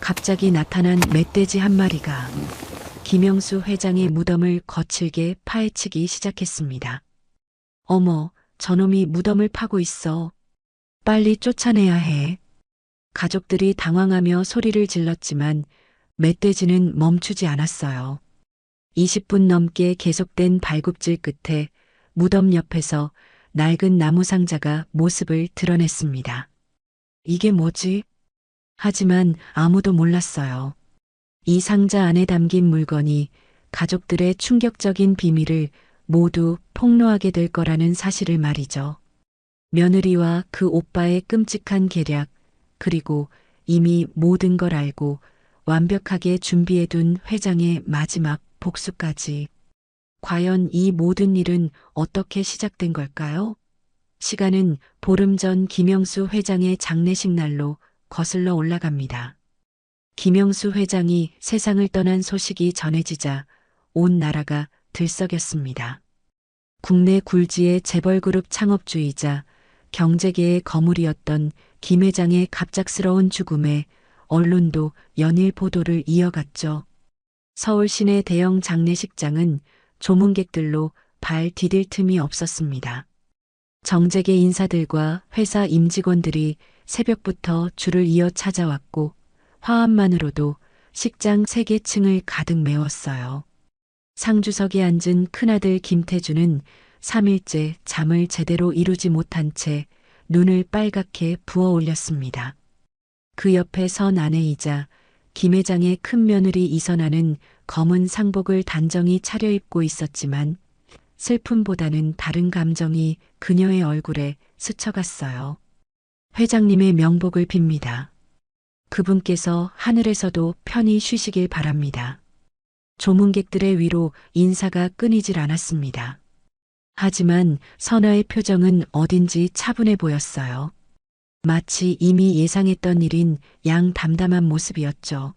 갑자기 나타난 멧돼지 한 마리가 김영수 회장의 무덤을 거칠게 파헤치기 시작했습니다. 어머, 저놈이 무덤을 파고 있어. 빨리 쫓아내야 해. 가족들이 당황하며 소리를 질렀지만 멧돼지는 멈추지 않았어요. 20분 넘게 계속된 발굽질 끝에 무덤 옆에서 낡은 나무 상자가 모습을 드러냈습니다. 이게 뭐지? 하지만 아무도 몰랐어요. 이 상자 안에 담긴 물건이 가족들의 충격적인 비밀을 모두 폭로하게 될 거라는 사실을 말이죠. 며느리와 그 오빠의 끔찍한 계략, 그리고 이미 모든 걸 알고 완벽하게 준비해둔 회장의 마지막 복수까지. 과연 이 모든 일은 어떻게 시작된 걸까요? 시간은 보름 전 김영수 회장의 장례식 날로 거슬러 올라갑니다. 김영수 회장이 세상을 떠난 소식이 전해지자 온 나라가 들썩였습니다. 국내 굴지의 재벌그룹 창업주이자 경제계의 거물이었던 김 회장의 갑작스러운 죽음에 언론도 연일 보도를 이어갔죠. 서울 시내 대형 장례식장은 조문객들로 발 디딜 틈이 없었습니다. 정재계 인사들과 회사 임직원들이 새벽부터 줄을 이어 찾아왔고 화합만으로도 식장 3개층을 가득 메웠어요. 상주석에 앉은 큰아들 김태주는 3일째 잠을 제대로 이루지 못한 채 눈을 빨갛게 부어 올렸습니다. 그 옆에 선 아내이자 김 회장의 큰 며느리 이선아는 검은 상복을 단정히 차려입고 있었지만 슬픔보다는 다른 감정이 그녀의 얼굴에 스쳐갔어요. 회장님의 명복을 빕니다. 그분께서 하늘에서도 편히 쉬시길 바랍니다. 조문객들의 위로 인사가 끊이질 않았습니다. 하지만 선아의 표정은 어딘지 차분해 보였어요. 마치 이미 예상했던 일인 양 담담한 모습이었죠.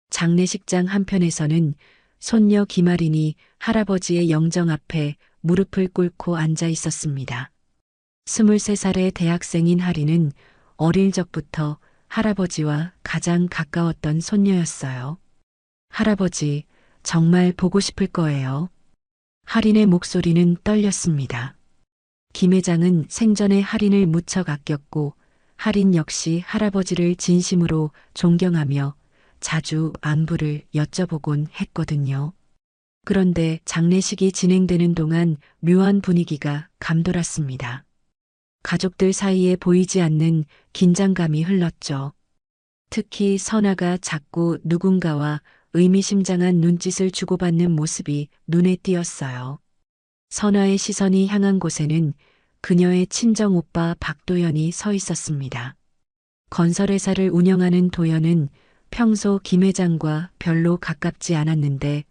장례식장 한편에서는 손녀 김아린이 할아버지의 영정 앞에 무릎을 꿇고 앉아 있었습니다. 23살의 대학생인 하리는 어릴 적부터 할아버지와 가장 가까웠던 손녀였어요. 할아버지, 정말 보고 싶을 거예요. 할인의 목소리는 떨렸습니다. 김 회장은 생전에 할인을 무척 아꼈고 할인 역시 할아버지를 진심으로 존경하며 자주 안부를 여쭤보곤 했거든요. 그런데 장례식이 진행되는 동안 묘한 분위기가 감돌았습니다. 가족들 사이에 보이지 않는 긴장감이 흘렀죠. 특히 선아가 자꾸 누군가와 의미심장한 눈짓을 주고받는 모습이 눈에 띄었어요. 선아의 시선이 향한 곳에는 그녀의 친정 오빠 박도연이 서 있었습니다. 건설회사를 운영하는 도연은 평소 김 회장과 별로 가깝지 않았는데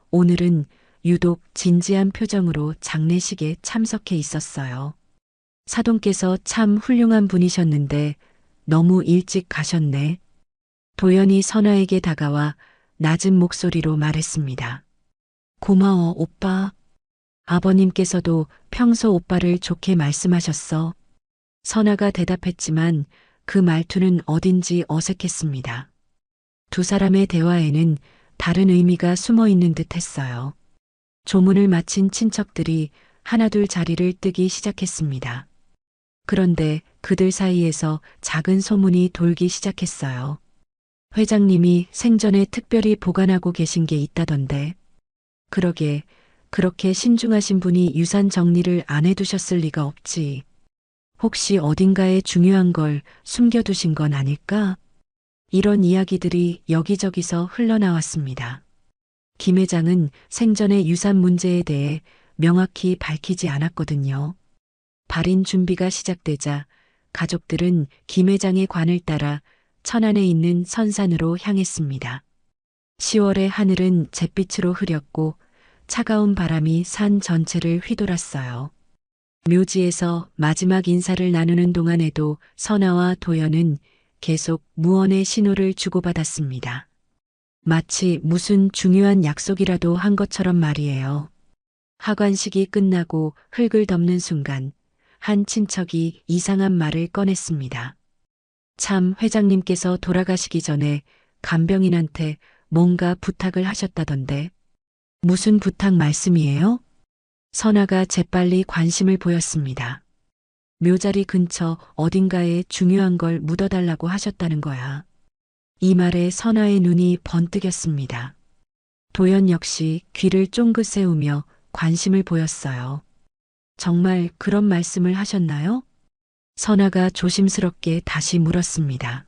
오늘은 유독 진지한 표정으로 장례식에 참석해 있었어요. 사돈께서 참 훌륭한 분이셨는데 너무 일찍 가셨네. 도연이 선아에게 다가와 낮은 목소리로 말했습니다. 고마워, 오빠. 아버님께서도 평소 오빠를 좋게 말씀하셨어. 선아가 대답했지만 그 말투는 어딘지 어색했습니다. 두 사람의 대화에는 다른 의미가 숨어 있는 듯 했어요. 조문을 마친 친척들이 하나둘 자리를 뜨기 시작했습니다. 그런데 그들 사이에서 작은 소문이 돌기 시작했어요. 회장님이 생전에 특별히 보관하고 계신 게 있다던데. 그러게, 그렇게 신중하신 분이 유산 정리를 안 해두셨을 리가 없지. 혹시 어딘가에 중요한 걸 숨겨두신 건 아닐까? 이런 이야기들이 여기저기서 흘러나왔습니다. 김 회장은 생전의 유산 문제에 대해 명확히 밝히지 않았거든요. 발인 준비가 시작되자 가족들은 김 회장의 관을 따라 천안에 있는 선산으로 향했습니다. 10월의 하늘은 잿빛으로 흐렸고 차가운 바람이 산 전체를 휘돌았어요. 묘지에서 마지막 인사를 나누는 동안에도 선아와 도연은 계속 무언의 신호를 주고받았습니다. 마치 무슨 중요한 약속이라도 한 것처럼 말이에요. 하관식이 끝나고 흙을 덮는 순간 한 친척이 이상한 말을 꺼냈습니다. 참 회장님께서 돌아가시기 전에 간병인한테 뭔가 부탁을 하셨다던데. 무슨 부탁 말씀이에요? 선아가 재빨리 관심을 보였습니다. 묘자리 근처 어딘가에 중요한 걸 묻어달라고 하셨다는 거야. 이 말에 선아의 눈이 번뜩였습니다. 도연 역시 귀를 쫑긋 세우며 관심을 보였어요. 정말 그런 말씀을 하셨나요? 선아가 조심스럽게 다시 물었습니다.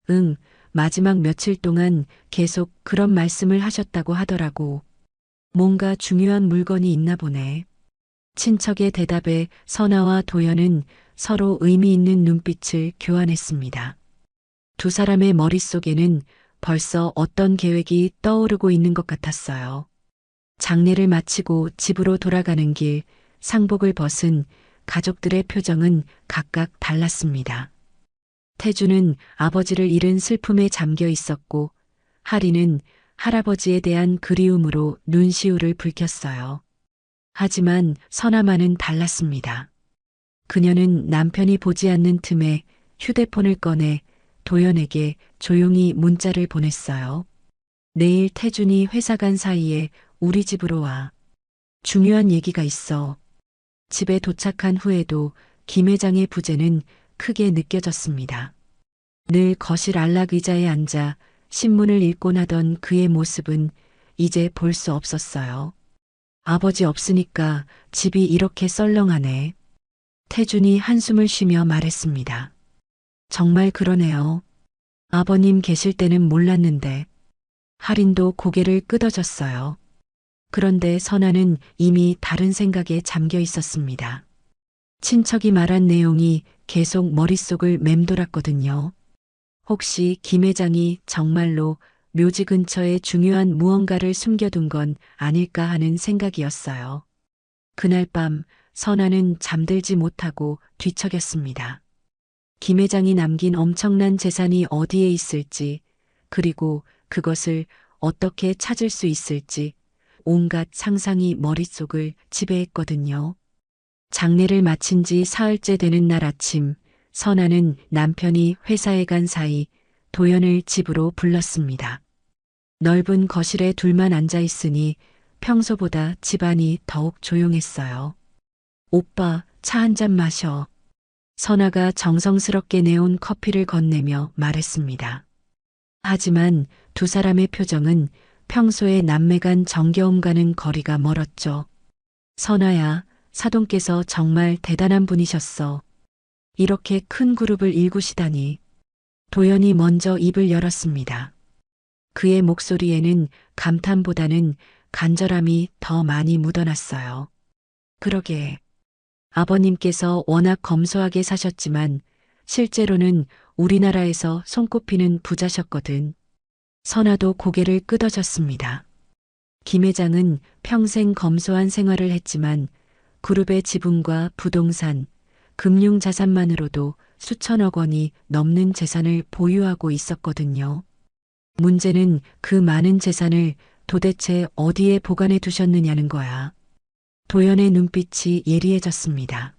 응, 마지막 며칠 동안 계속 그런 말씀을 하셨다고 하더라고. 뭔가 중요한 물건이 있나 보네. 친척의 대답에 선아와 도연은 서로 의미 있는 눈빛을 교환했습니다. 두 사람의 머릿속에는 벌써 어떤 계획이 떠오르고 있는 것 같았어요. 장례를 마치고 집으로 돌아가는 길, 상복을 벗은 가족들의 표정은 각각 달랐습니다. 태주는 아버지를 잃은 슬픔에 잠겨 있었고, 하리는 할아버지에 대한 그리움으로 눈시울을 붉혔어요. 하지만 선아만은 달랐습니다. 그녀는 남편이 보지 않는 틈에 휴대폰을 꺼내 도연에게 조용히 문자를 보냈어요. 내일 태준이 회사 간 사이에 우리 집으로 와. 중요한 얘기가 있어. 집에 도착한 후에도 김 회장의 부재는 크게 느껴졌습니다. 늘 거실 안락 의자에 앉아 신문을 읽곤 하던 그의 모습은 이제 볼 수 없었어요. 아버지 없으니까 집이 이렇게 썰렁하네. 태준이 한숨을 쉬며 말했습니다. 정말 그러네요. 아버님 계실 때는 몰랐는데. 할인도 고개를 끄덕였어요. 그런데 선아는 이미 다른 생각에 잠겨 있었습니다. 친척이 말한 내용이 계속 머릿속을 맴돌았거든요. 혹시 김 회장이 정말로 묘지 근처에 중요한 무언가를 숨겨둔 건 아닐까 하는 생각이었어요. 그날 밤 선아는 잠들지 못하고 뒤척였습니다. 김 회장이 남긴 엄청난 재산이 어디에 있을지, 그리고 그것을 어떻게 찾을 수 있을지 온갖 상상이 머릿속을 지배했거든요. 장례를 마친 지 사흘째 되는 날 아침, 선아는 남편이 회사에 간 사이 도연을 집으로 불렀습니다. 넓은 거실에 둘만 앉아 있으니 평소보다 집안이 더욱 조용했어요. 오빠, 차 한 잔 마셔. 선아가 정성스럽게 내온 커피를 건네며 말했습니다. 하지만 두 사람의 표정은 평소의 남매 간 정겨움과는 거리가 멀었죠. 선아야, 사돈께서 정말 대단한 분이셨어. 이렇게 큰 그룹을 일구시다니. 도연이 먼저 입을 열었습니다. 그의 목소리에는 감탄보다는 간절함이 더 많이 묻어났어요. 그러게. 아버님께서 워낙 검소하게 사셨지만 실제로는 우리나라에서 손꼽히는 부자셨거든. 선아도 고개를 끄덕였습니다. 김 회장은 평생 검소한 생활을 했지만 그룹의 지분과 부동산, 금융자산만으로도 수천억 원이 넘는 재산을 보유하고 있었거든요. 문제는 그 많은 재산을 도대체 어디에 보관해 두셨느냐는 거야. 도연의 눈빛이 예리해졌습니다.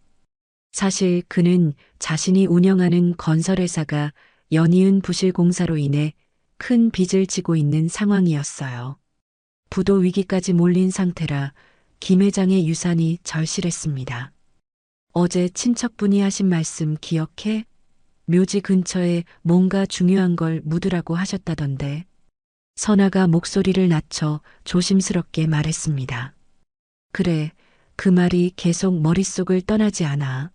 사실 그는 자신이 운영하는 건설회사가 연이은 부실공사로 인해 큰 빚을 지고 있는 상황이었어요. 부도 위기까지 몰린 상태라 김 회장의 유산이 절실했습니다. 어제 친척분이 하신 말씀 기억해? 묘지 근처에 뭔가 중요한 걸 묻으라고 하셨다던데. 선아가 목소리를 낮춰 조심스럽게 말했습니다. 그래, 그 말이 계속 머릿속을 떠나지 않아.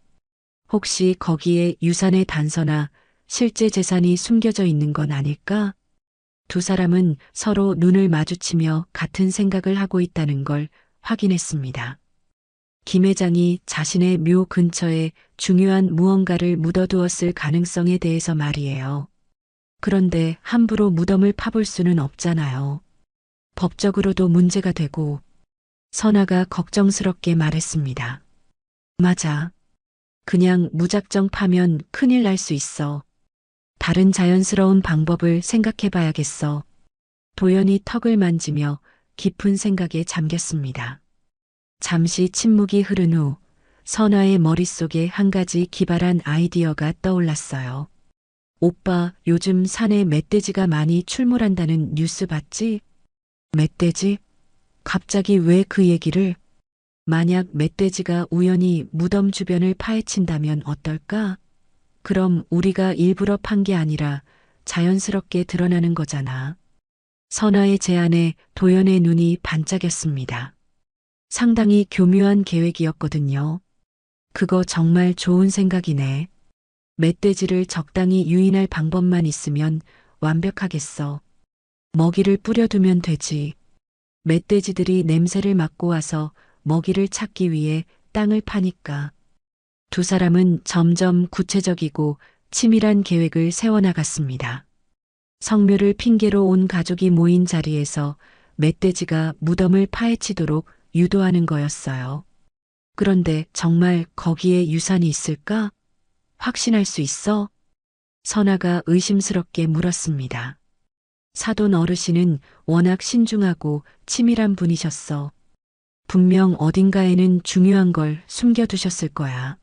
혹시 거기에 유산의 단서나 실제 재산이 숨겨져 있는 건 아닐까? 두 사람은 서로 눈을 마주치며 같은 생각을 하고 있다는 걸 확인했습니다. 김 회장이 자신의 묘 근처에 중요한 무언가를 묻어두었을 가능성에 대해서 말이에요. 그런데 함부로 무덤을 파볼 수는 없잖아요. 법적으로도 문제가 되고. 선아가 걱정스럽게 말했습니다. 맞아. 그냥 무작정 파면 큰일 날 수 있어. 다른 자연스러운 방법을 생각해 봐야겠어. 도연이 턱을 만지며 깊은 생각에 잠겼습니다. 잠시 침묵이 흐른 후 선아의 머릿속에 한 가지 기발한 아이디어가 떠올랐어요. 오빠, 요즘 산에 멧돼지가 많이 출몰한다는 뉴스 봤지? 멧돼지? 갑자기 왜 그 얘기를? 만약 멧돼지가 우연히 무덤 주변을 파헤친다면 어떨까? 그럼 우리가 일부러 판 게 아니라 자연스럽게 드러나는 거잖아. 선아의 제안에 도연의 눈이 반짝였습니다. 상당히 교묘한 계획이었거든요. 그거 정말 좋은 생각이네. 멧돼지를 적당히 유인할 방법만 있으면 완벽하겠어. 먹이를 뿌려두면 되지. 멧돼지들이 냄새를 맡고 와서 먹이를 찾기 위해 땅을 파니까. 두 사람은 점점 구체적이고 치밀한 계획을 세워나갔습니다. 성묘를 핑계로 온 가족이 모인 자리에서 멧돼지가 무덤을 파헤치도록 유도하는 거였어요. 그런데 정말 거기에 유산이 있을까? 확신할 수 있어? 선아가 의심스럽게 물었습니다. 사돈 어르신은 워낙 신중하고 치밀한 분이셨어. 분명 어딘가에는 중요한 걸 숨겨두셨을 거야.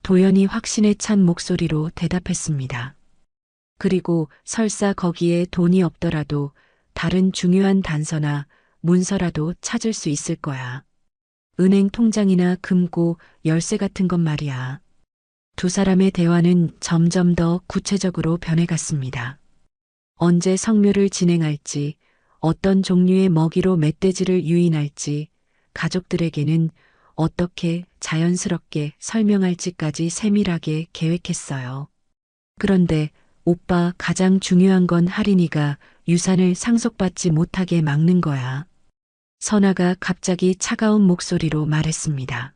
도연이 확신에 찬 목소리로 대답했습니다. 그리고 설사 거기에 돈이 없더라도 다른 중요한 단서나 문서라도 찾을 수 있을 거야. 은행 통장이나 금고, 열쇠 같은 것 말이야. 두 사람의 대화는 점점 더 구체적으로 변해갔습니다. 언제 성묘를 진행할지, 어떤 종류의 먹이로 멧돼지를 유인할지, 가족들에게는 어떻게 자연스럽게 설명할지까지 세밀하게 계획했어요. 그런데 오빠, 가장 중요한 건 할인이가 유산을 상속받지 못하게 막는 거야. 선아가 갑자기 차가운 목소리로 말했습니다.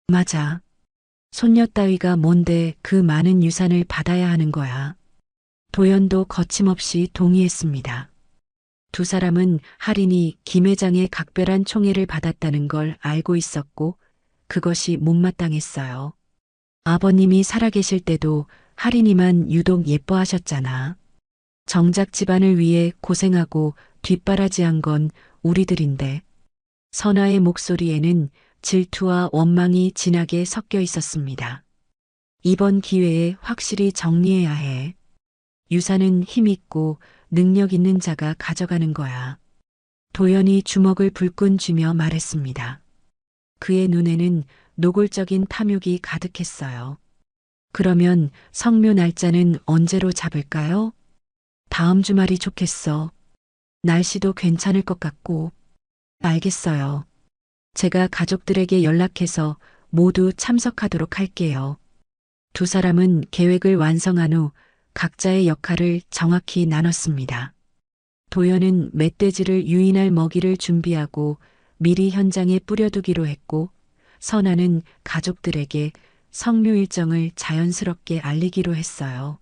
맞아. 손녀 따위가 뭔데 그 많은 유산을 받아야 하는 거야. 도연도 거침없이 동의했습니다. 두 사람은 할인이 김 회장의 각별한 총애를 받았다는 걸 알고 있었고 그것이 못마땅했어요. 아버님이 살아계실 때도 할인이만 유독 예뻐하셨잖아. 정작 집안을 위해 고생하고 뒷바라지한 건 우리들인데. 선아의 목소리에는 질투와 원망이 진하게 섞여 있었습니다. 이번 기회에 확실히 정리해야 해. 유산은 힘있고 능력 있는 자가 가져가는 거야. 도연이 주먹을 불끈 쥐며 말했습니다. 그의 눈에는 노골적인 탐욕이 가득했어요. 그러면 성묘 날짜는 언제로 잡을까요? 다음 주말이 좋겠어. 날씨도 괜찮을 것 같고. 알겠어요. 제가 가족들에게 연락해서 모두 참석하도록 할게요. 두 사람은 계획을 완성한 후 각자의 역할을 정확히 나눴습니다. 도연은 멧돼지를 유인할 먹이를 준비하고 미리 현장에 뿌려두기로 했고, 선아는 가족들에게 성묘 일정을 자연스럽게 알리기로 했어요.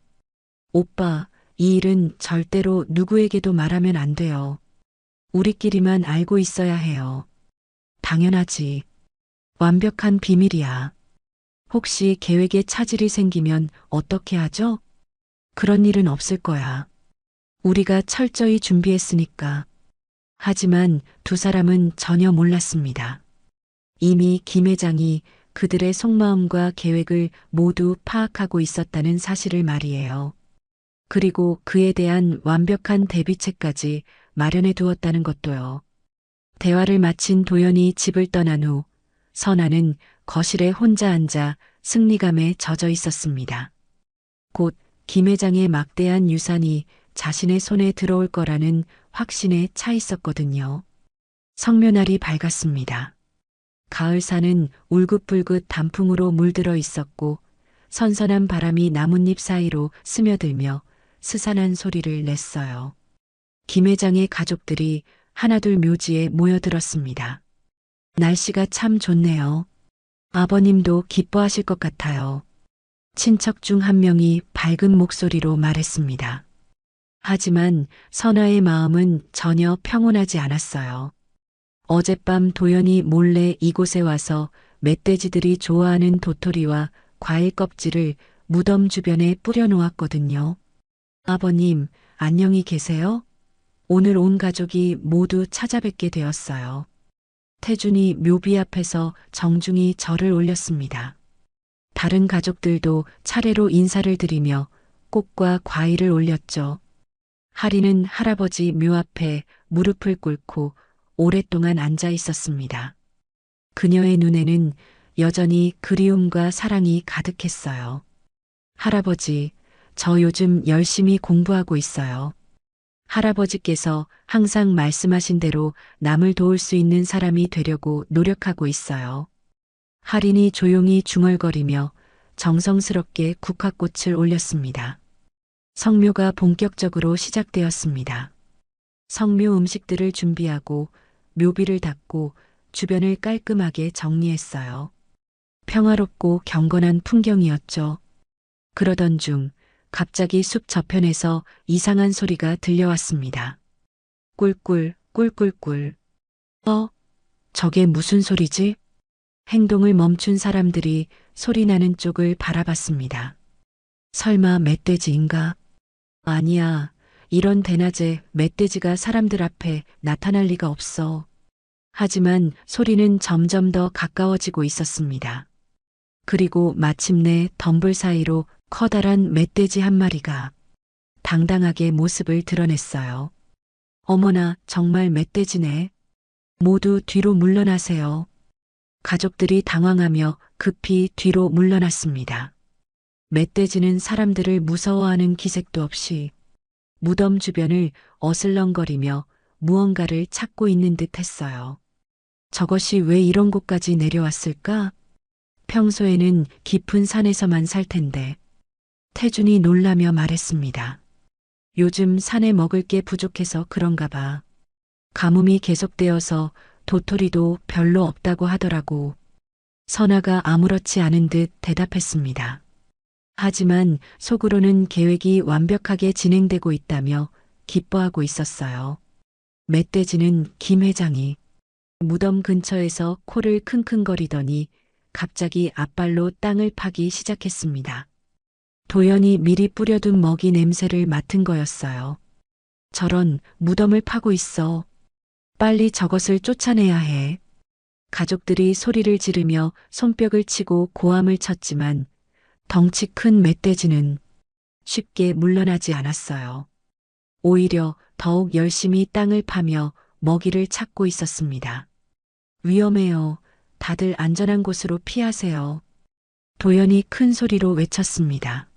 오빠, 이 일은 절대로 누구에게도 말하면 안 돼요. 우리끼리만 알고 있어야 해요. 당연하지. 완벽한 비밀이야. 혹시 계획에 차질이 생기면 어떻게 하죠? 그런 일은 없을 거야. 우리가 철저히 준비했으니까. 하지만 두 사람은 전혀 몰랐습니다. 이미 김 회장이 그들의 속마음과 계획을 모두 파악하고 있었다는 사실을 말이에요. 그리고 그에 대한 완벽한 대비책까지 마련해 두었다는 것도요. 대화를 마친 도연이 집을 떠난 후 선아는 거실에 혼자 앉아 승리감에 젖어 있었습니다. 곧 김 회장의 막대한 유산이 자신의 손에 들어올 거라는 확신에 차 있었거든요. 성묘날이 밝았습니다. 가을산은 울긋불긋 단풍으로 물들어 있었고 선선한 바람이 나뭇잎 사이로 스며들며 스산한 소리를 냈어요. 김 회장의 가족들이 하나둘 묘지에 모여들었습니다. 날씨가 참 좋네요. 아버님도 기뻐하실 것 같아요. 친척 중 한 명이 밝은 목소리로 말했습니다. 하지만 선아의 마음은 전혀 평온하지 않았어요. 어젯밤 도연이 몰래 이곳에 와서 멧돼지들이 좋아하는 도토리와 과일 껍질을 무덤 주변에 뿌려놓았거든요. 아버님, 안녕히 계세요? 오늘 온 가족이 모두 찾아뵙게 되었어요. 태준이 묘비 앞에서 정중히 절을 올렸습니다. 다른 가족들도 차례로 인사를 드리며 꽃과 과일을 올렸죠. 하리는 할아버지 묘 앞에 무릎을 꿇고 오랫동안 앉아 있었습니다. 그녀의 눈에는 여전히 그리움과 사랑이 가득했어요. 할아버지, 저 요즘 열심히 공부하고 있어요. 할아버지께서 항상 말씀하신 대로 남을 도울 수 있는 사람이 되려고 노력하고 있어요. 할인이 조용히 중얼거리며 정성스럽게 국화꽃을 올렸습니다. 성묘가 본격적으로 시작되었습니다. 성묘 음식들을 준비하고 묘비를 닦고 주변을 깔끔하게 정리했어요. 평화롭고 경건한 풍경이었죠. 그러던 중 갑자기 숲 저편에서 이상한 소리가 들려왔습니다. 꿀꿀, 꿀꿀꿀. 저게 무슨 소리지? 행동을 멈춘 사람들이 소리 나는 쪽을 바라봤습니다. 설마 멧돼지인가? 아니야. 이런 대낮에 멧돼지가 사람들 앞에 나타날 리가 없어. 하지만 소리는 점점 더 가까워지고 있었습니다. 그리고 마침내 덤불 사이로 커다란 멧돼지 한 마리가 당당하게 모습을 드러냈어요. 어머나, 정말 멧돼지네. 모두 뒤로 물러나세요. 가족들이 당황하며 급히 뒤로 물러났습니다. 멧돼지는 사람들을 무서워하는 기색도 없이 무덤 주변을 어슬렁거리며 무언가를 찾고 있는 듯 했어요. 저것이 왜 이런 곳까지 내려왔을까? 평소에는 깊은 산에서만 살 텐데. 태준이 놀라며 말했습니다. 요즘 산에 먹을 게 부족해서 그런가 봐. 가뭄이 계속되어서 도토리도 별로 없다고 하더라고. 선아가 아무렇지 않은 듯 대답했습니다. 하지만 속으로는 계획이 완벽하게 진행되고 있다며 기뻐하고 있었어요. 멧돼지는 김 회장이 무덤 근처에서 코를 킁킁거리더니 갑자기 앞발로 땅을 파기 시작했습니다. 도연이 미리 뿌려둔 먹이 냄새를 맡은 거였어요. 저런, 무덤을 파고 있어. 빨리 저것을 쫓아내야 해. 가족들이 소리를 지르며 손뼉을 치고 고함을 쳤지만 덩치 큰 멧돼지는 쉽게 물러나지 않았어요. 오히려 더욱 열심히 땅을 파며 먹이를 찾고 있었습니다. 위험해요. 다들 안전한 곳으로 피하세요. 도연이 큰 소리로 외쳤습니다.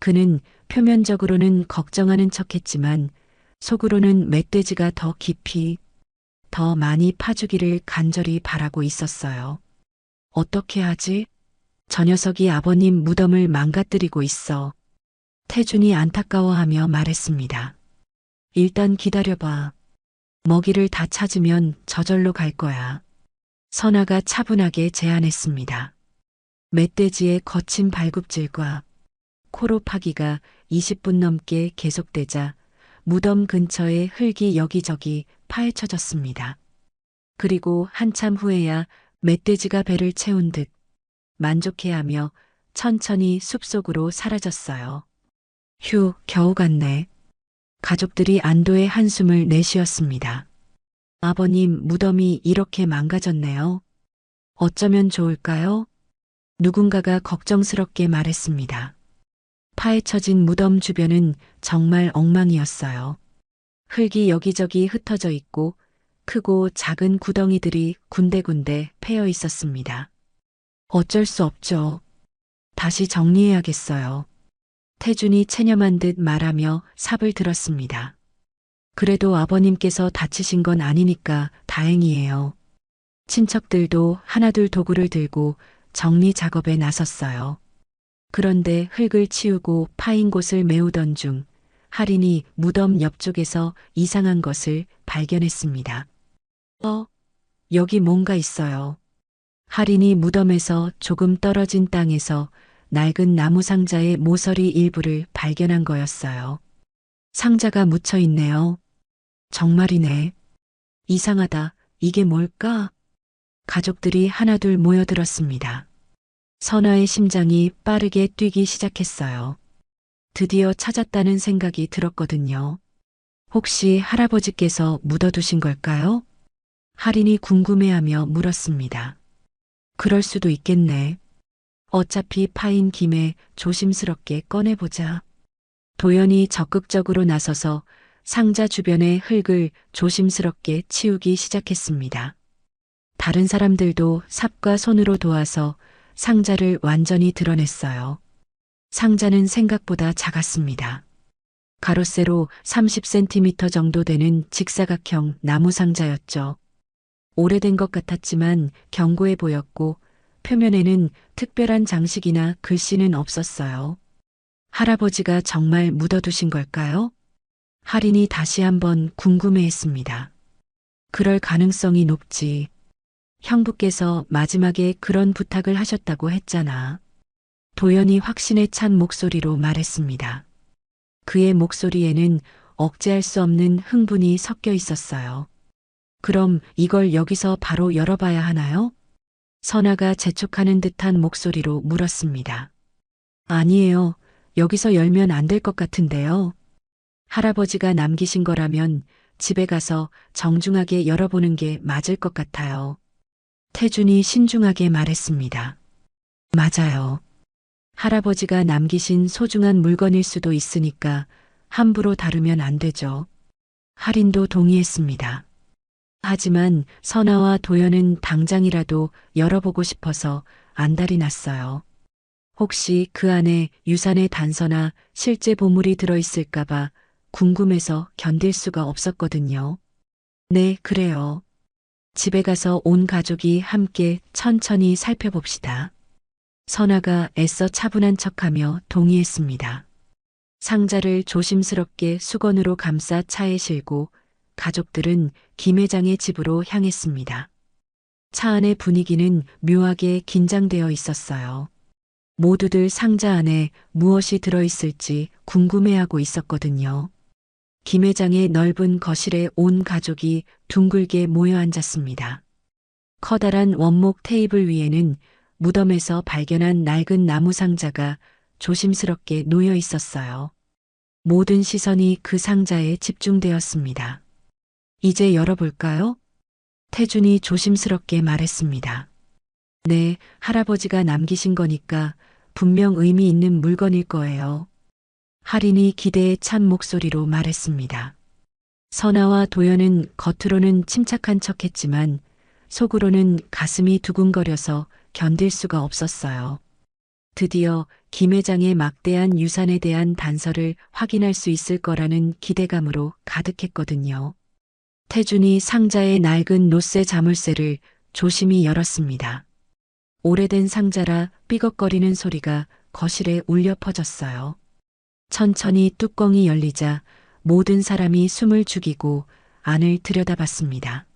그는 표면적으로는 걱정하는 척했지만 속으로는 멧돼지가 더 깊이, 더 많이 파주기를 간절히 바라고 있었어요. 어떻게 하지? 저 녀석이 아버님 무덤을 망가뜨리고 있어. 태준이 안타까워하며 말했습니다. 일단 기다려봐. 먹이를 다 찾으면 저절로 갈 거야. 선아가 차분하게 제안했습니다. 멧돼지의 거친 발굽질과 코로 파기가 20분 넘게 계속되자 무덤 근처의 흙이 여기저기 파헤쳐졌습니다. 그리고 한참 후에야 멧돼지가 배를 채운 듯 만족해하며 천천히 숲속으로 사라졌어요. 휴, 겨우 갔네. 가족들이 안도의 한숨을 내쉬었습니다. 아버님 무덤이 이렇게 망가졌네요. 어쩌면 좋을까요? 누군가가 걱정스럽게 말했습니다. 파헤쳐진 무덤 주변은 정말 엉망이었어요. 흙이 여기저기 흩어져 있고 크고 작은 구덩이들이 군데군데 패여 있었습니다. 어쩔 수 없죠. 다시 정리해야겠어요. 태준이 체념한 듯 말하며 삽을 들었습니다. 그래도 아버님께서 다치신 건 아니니까 다행이에요. 친척들도 하나둘 도구를 들고 정리 작업에 나섰어요. 그런데 흙을 치우고 파인 곳을 메우던 중 할인이 무덤 옆쪽에서 이상한 것을 발견했습니다. 여기 뭔가 있어요. 할인이 무덤에서 조금 떨어진 땅에서 낡은 나무 상자의 모서리 일부를 발견한 거였어요. 상자가 묻혀 있네요. 정말이네. 이상하다. 이게 뭘까? 가족들이 하나둘 모여들었습니다. 선아의 심장이 빠르게 뛰기 시작했어요. 드디어 찾았다는 생각이 들었거든요. 혹시 할아버지께서 묻어두신 걸까요? 할인이 궁금해하며 물었습니다. 그럴 수도 있겠네. 어차피 파인 김에 조심스럽게 꺼내보자. 도연이 적극적으로 나서서 상자 주변의 흙을 조심스럽게 치우기 시작했습니다. 다른 사람들도 삽과 손으로 도와서 상자를 완전히 드러냈어요. 상자는 생각보다 작았습니다. 가로세로 30cm 정도 되는 직사각형 나무 상자였죠. 오래된 것 같았지만 견고해 보였고 표면에는 특별한 장식이나 글씨는 없었어요. 할아버지가 정말 묻어두신 걸까요? 할인이 다시 한번 궁금해했습니다. 그럴 가능성이 높지. 형부께서 마지막에 그런 부탁을 하셨다고 했잖아. 도연이 확신에 찬 목소리로 말했습니다. 그의 목소리에는 억제할 수 없는 흥분이 섞여 있었어요. 그럼 이걸 여기서 바로 열어봐야 하나요? 선아가 재촉하는 듯한 목소리로 물었습니다. 아니에요. 여기서 열면 안 될 것 같은데요. 할아버지가 남기신 거라면 집에 가서 정중하게 열어보는 게 맞을 것 같아요. 태준이 신중하게 말했습니다. 맞아요. 할아버지가 남기신 소중한 물건일 수도 있으니까 함부로 다루면 안 되죠. 할인도 동의했습니다. 하지만 선아와 도연은 당장이라도 열어보고 싶어서 안달이 났어요. 혹시 그 안에 유산의 단서나 실제 보물이 들어있을까봐 궁금해서 견딜 수가 없었거든요. 네, 그래요. 집에 가서 온 가족이 함께 천천히 살펴봅시다. 선아가 애써 차분한 척하며 동의했습니다. 상자를 조심스럽게 수건으로 감싸 차에 실고 가족들은 김 회장의 집으로 향했습니다. 차 안의 분위기는 묘하게 긴장되어 있었어요. 모두들 상자 안에 무엇이 들어있을지 궁금해하고 있었거든요. 김 회장의 넓은 거실에 온 가족이 둥글게 모여 앉았습니다. 커다란 원목 테이블 위에는 무덤에서 발견한 낡은 나무 상자가 조심스럽게 놓여 있었어요. 모든 시선이 그 상자에 집중되었습니다. 이제 열어볼까요? 태준이 조심스럽게 말했습니다. 네, 할아버지가 남기신 거니까 분명 의미 있는 물건일 거예요. 할인이 기대에 찬 목소리로 말했습니다. 선아와 도연은 겉으로는 침착한 척했지만 속으로는 가슴이 두근거려서 견딜 수가 없었어요. 드디어 김 회장의 막대한 유산에 대한 단서를 확인할 수 있을 거라는 기대감으로 가득했거든요. 태준이 상자의 낡은 노쇠 자물쇠를 조심히 열었습니다. 오래된 상자라 삐걱거리는 소리가 거실에 울려 퍼졌어요. 천천히 뚜껑이 열리자 모든 사람이 숨을 죽이고 안을 들여다봤습니다.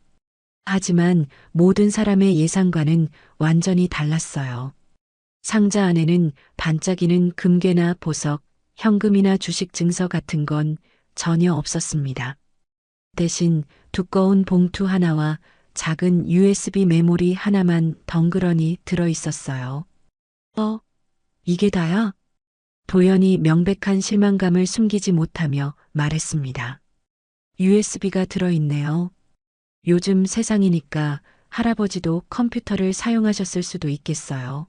하지만 모든 사람의 예상과는 완전히 달랐어요. 상자 안에는 반짝이는 금괴나 보석, 현금이나 주식 증서 같은 건 전혀 없었습니다. 대신 두꺼운 봉투 하나와 작은 USB 메모리 하나만 덩그러니 들어 있었어요. 이게 다야? 도연이 명백한 실망감을 숨기지 못하며 말했습니다. USB가 들어있네요. 요즘 세상이니까 할아버지도 컴퓨터를 사용하셨을 수도 있겠어요.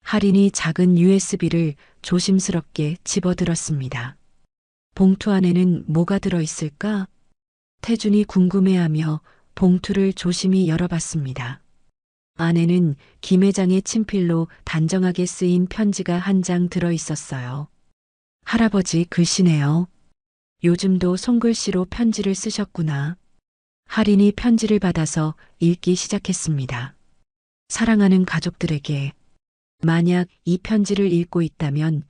할인이 작은 USB를 조심스럽게 집어들었습니다. 봉투 안에는 뭐가 들어있을까? 태준이 궁금해하며 봉투를 조심히 열어봤습니다. 안에는 김 회장의 친필로 단정하게 쓰인 편지가 한 장 들어있었어요. 할아버지 글씨네요. 요즘도 손글씨로 편지를 쓰셨구나. 할인이 편지를 받아서 읽기 시작했습니다. 사랑하는 가족들에게 만약 이 편지를 읽고 있다면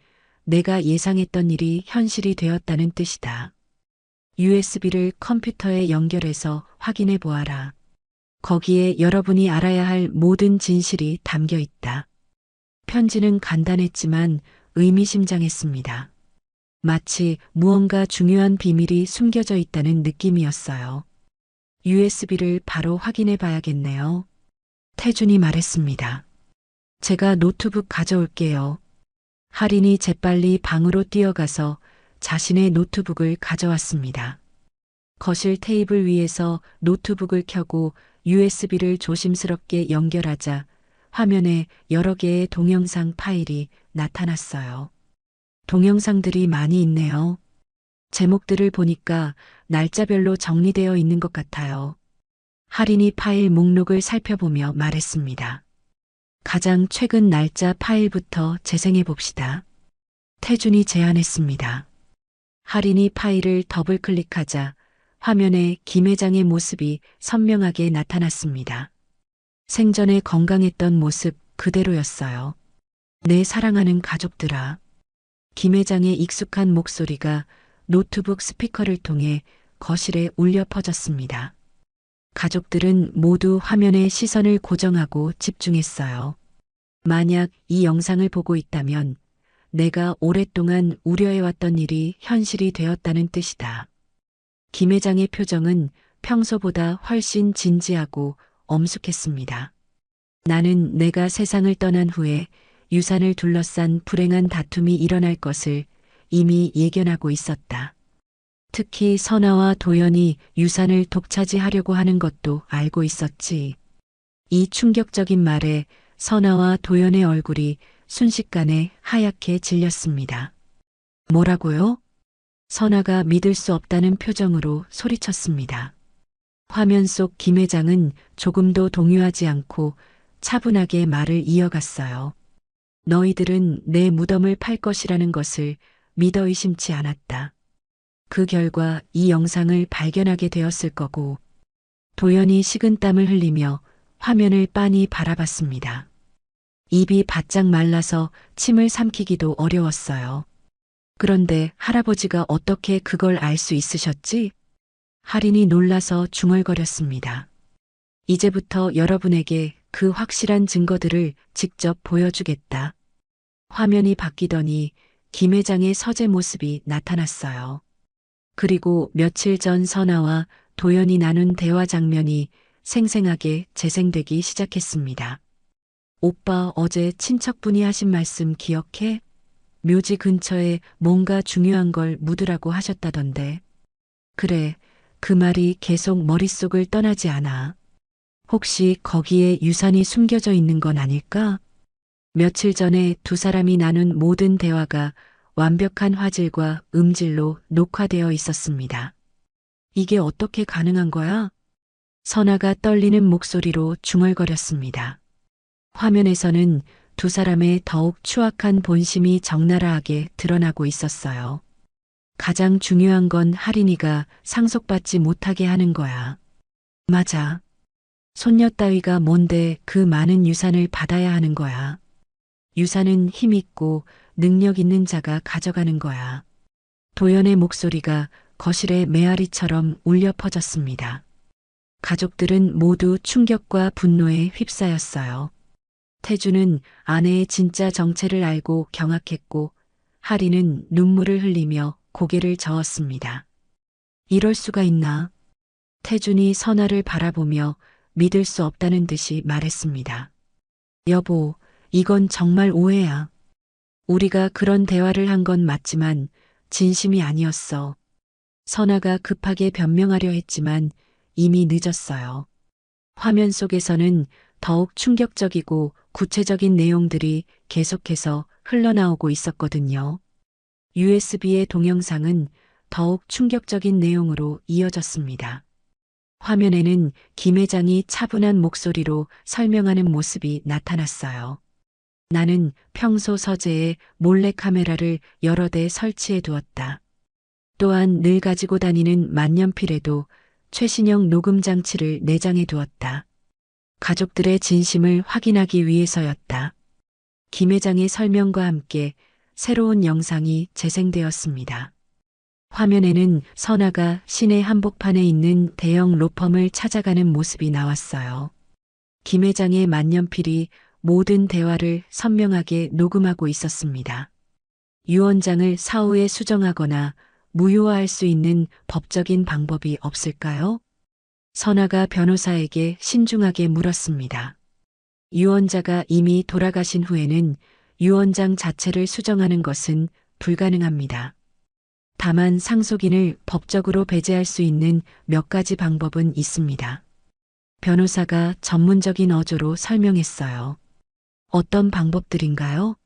내가 예상했던 일이 현실이 되었다는 뜻이다. USB를 컴퓨터에 연결해서 확인해 보아라. 거기에 여러분이 알아야 할 모든 진실이 담겨 있다. 편지는 간단했지만 의미심장했습니다. 마치 무언가 중요한 비밀이 숨겨져 있다는 느낌이었어요. USB를 바로 확인해 봐야겠네요. 태준이 말했습니다. 제가 노트북 가져올게요. 할인이 재빨리 방으로 뛰어가서 자신의 노트북을 가져왔습니다. 거실 테이블 위에서 노트북을 켜고 USB를 조심스럽게 연결하자 화면에 여러 개의 동영상 파일이 나타났어요. 동영상들이 많이 있네요. 제목들을 보니까 날짜별로 정리되어 있는 것 같아요. 할인이 파일 목록을 살펴보며 말했습니다. 가장 최근 날짜 파일부터 재생해 봅시다. 태준이 제안했습니다. 할인이 파일을 더블 클릭하자 화면에 김 회장의 모습이 선명하게 나타났습니다. 생전에 건강했던 모습 그대로였어요. 내 사랑하는 가족들아. 김 회장의 익숙한 목소리가 노트북 스피커를 통해 거실에 울려 퍼졌습니다. 가족들은 모두 화면에 시선을 고정하고 집중했어요. 만약 이 영상을 보고 있다면 내가 오랫동안 우려해왔던 일이 현실이 되었다는 뜻이다. 김 회장의 표정은 평소보다 훨씬 진지하고 엄숙했습니다. 나는 내가 세상을 떠난 후에 유산을 둘러싼 불행한 다툼이 일어날 것을 이미 예견하고 있었다. 특히 선아와 도연이 유산을 독차지하려고 하는 것도 알고 있었지. 이 충격적인 말에 선아와 도연의 얼굴이 순식간에 하얗게 질렸습니다. 뭐라고요? 선아가 믿을 수 없다는 표정으로 소리쳤습니다. 화면 속 김 회장은 조금도 동요하지 않고 차분하게 말을 이어갔어요. 너희들은 내 무덤을 팔 것이라는 것을 믿어 의심치 않았다. 그 결과 이 영상을 발견하게 되었을 거고. 도연이 식은땀을 흘리며 화면을 빤히 바라봤습니다. 입이 바짝 말라서 침을 삼키기도 어려웠어요. 그런데 할아버지가 어떻게 그걸 알 수 있으셨지? 할인이 놀라서 중얼거렸습니다. 이제부터 여러분에게 그 확실한 증거들을 직접 보여주겠다. 화면이 바뀌더니 김 회장의 서재 모습이 나타났어요. 그리고 며칠 전 선아와 도연이 나눈 대화 장면이 생생하게 재생되기 시작했습니다. 오빠 어제 친척분이 하신 말씀 기억해? 묘지 근처에 뭔가 중요한 걸 묻으라고 하셨다던데. 그래, 그 말이 계속 머릿속을 떠나지 않아. 혹시 거기에 유산이 숨겨져 있는 건 아닐까? 며칠 전에 두 사람이 나눈 모든 대화가 완벽한 화질과 음질로 녹화되어 있었습니다. 이게 어떻게 가능한 거야? 선아가 떨리는 목소리로 중얼거렸습니다. 화면에서는 두 사람의 더욱 추악한 본심이 적나라하게 드러나고 있었어요. 가장 중요한 건 할인이가 상속받지 못하게 하는 거야. 맞아. 손녀 따위가 뭔데 그 많은 유산을 받아야 하는 거야. 유산은 힘있고 능력 있는 자가 가져가는 거야. 도연의 목소리가 거실의 메아리처럼 울려 퍼졌습니다. 가족들은 모두 충격과 분노에 휩싸였어요. 태주는 아내의 진짜 정체를 알고 경악했고 할인은 눈물을 흘리며 고개를 저었습니다. 이럴 수가 있나? 태준이 선아를 바라보며 믿을 수 없다는 듯이 말했습니다. 여보, 이건 정말 오해야. 우리가 그런 대화를 한 건 맞지만 진심이 아니었어. 선아가 급하게 변명하려 했지만 이미 늦었어요. 화면 속에서는 더욱 충격적이고 구체적인 내용들이 계속해서 흘러나오고 있었거든요. USB의 동영상은 더욱 충격적인 내용으로 이어졌습니다. 화면에는 김 회장이 차분한 목소리로 설명하는 모습이 나타났어요. 나는 평소 서재에 몰래카메라를 여러 대 설치해 두었다. 또한 늘 가지고 다니는 만년필에도 최신형 녹음 장치를 내장해 두었다. 가족들의 진심을 확인하기 위해서였다. 김 회장의 설명과 함께 새로운 영상이 재생되었습니다. 화면에는 선아가 시내 한복판에 있는 대형 로펌을 찾아가는 모습이 나왔어요. 김 회장의 만년필이 모든 대화를 선명하게 녹음하고 있었습니다. 유언장을 사후에 수정하거나 무효화할 수 있는 법적인 방법이 없을까요? 선아가 변호사에게 신중하게 물었습니다. 유언자가 이미 돌아가신 후에는 유언장 자체를 수정하는 것은 불가능합니다. 다만 상속인을 법적으로 배제할 수 있는 몇 가지 방법은 있습니다. 변호사가 전문적인 어조로 설명했어요. 어떤 방법들인가요?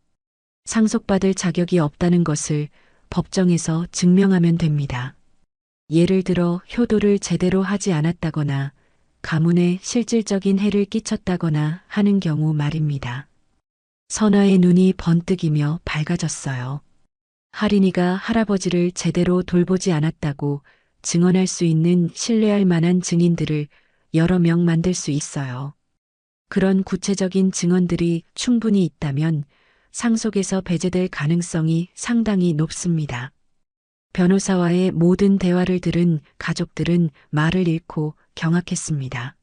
상속받을 자격이 없다는 것을 법정에서 증명하면 됩니다. 예를 들어 효도를 제대로 하지 않았다거나 가문에 실질적인 해를 끼쳤다거나 하는 경우 말입니다. 선아의 눈이 번뜩이며 밝아졌어요. 할인이가 할아버지를 제대로 돌보지 않았다고 증언할 수 있는 신뢰할 만한 증인들을 여러 명 만들 수 있어요. 그런 구체적인 증언들이 충분히 있다면 상속에서 배제될 가능성이 상당히 높습니다. 변호사와의 모든 대화를 들은 가족들은 말을 잃고 경악했습니다.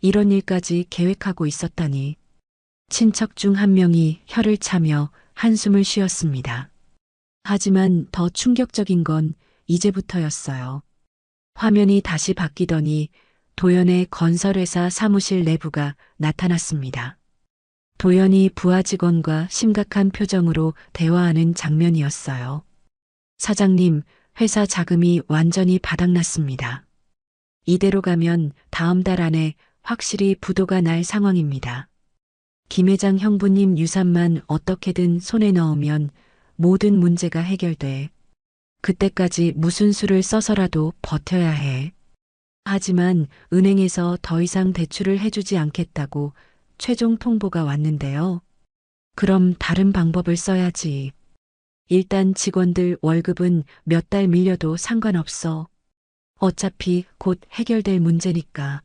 이런 일까지 계획하고 있었다니. 친척 중 한 명이 혀를 차며 한숨을 쉬었습니다. 하지만 더 충격적인 건 이제부터였어요. 화면이 다시 바뀌더니 도연의 건설회사 사무실 내부가 나타났습니다. 도연이 부하 직원과 심각한 표정으로 대화하는 장면이었어요. 사장님, 회사 자금이 완전히 바닥났습니다. 이대로 가면 다음 달 안에 확실히 부도가 날 상황입니다. 김 회장 형부님 유산만 어떻게든 손에 넣으면 모든 문제가 해결돼. 그때까지 무슨 수를 써서라도 버텨야 해. 하지만 은행에서 더 이상 대출을 해주지 않겠다고 최종 통보가 왔는데요. 그럼 다른 방법을 써야지. 일단 직원들 월급은 몇 달 밀려도 상관없어. 어차피 곧 해결될 문제니까.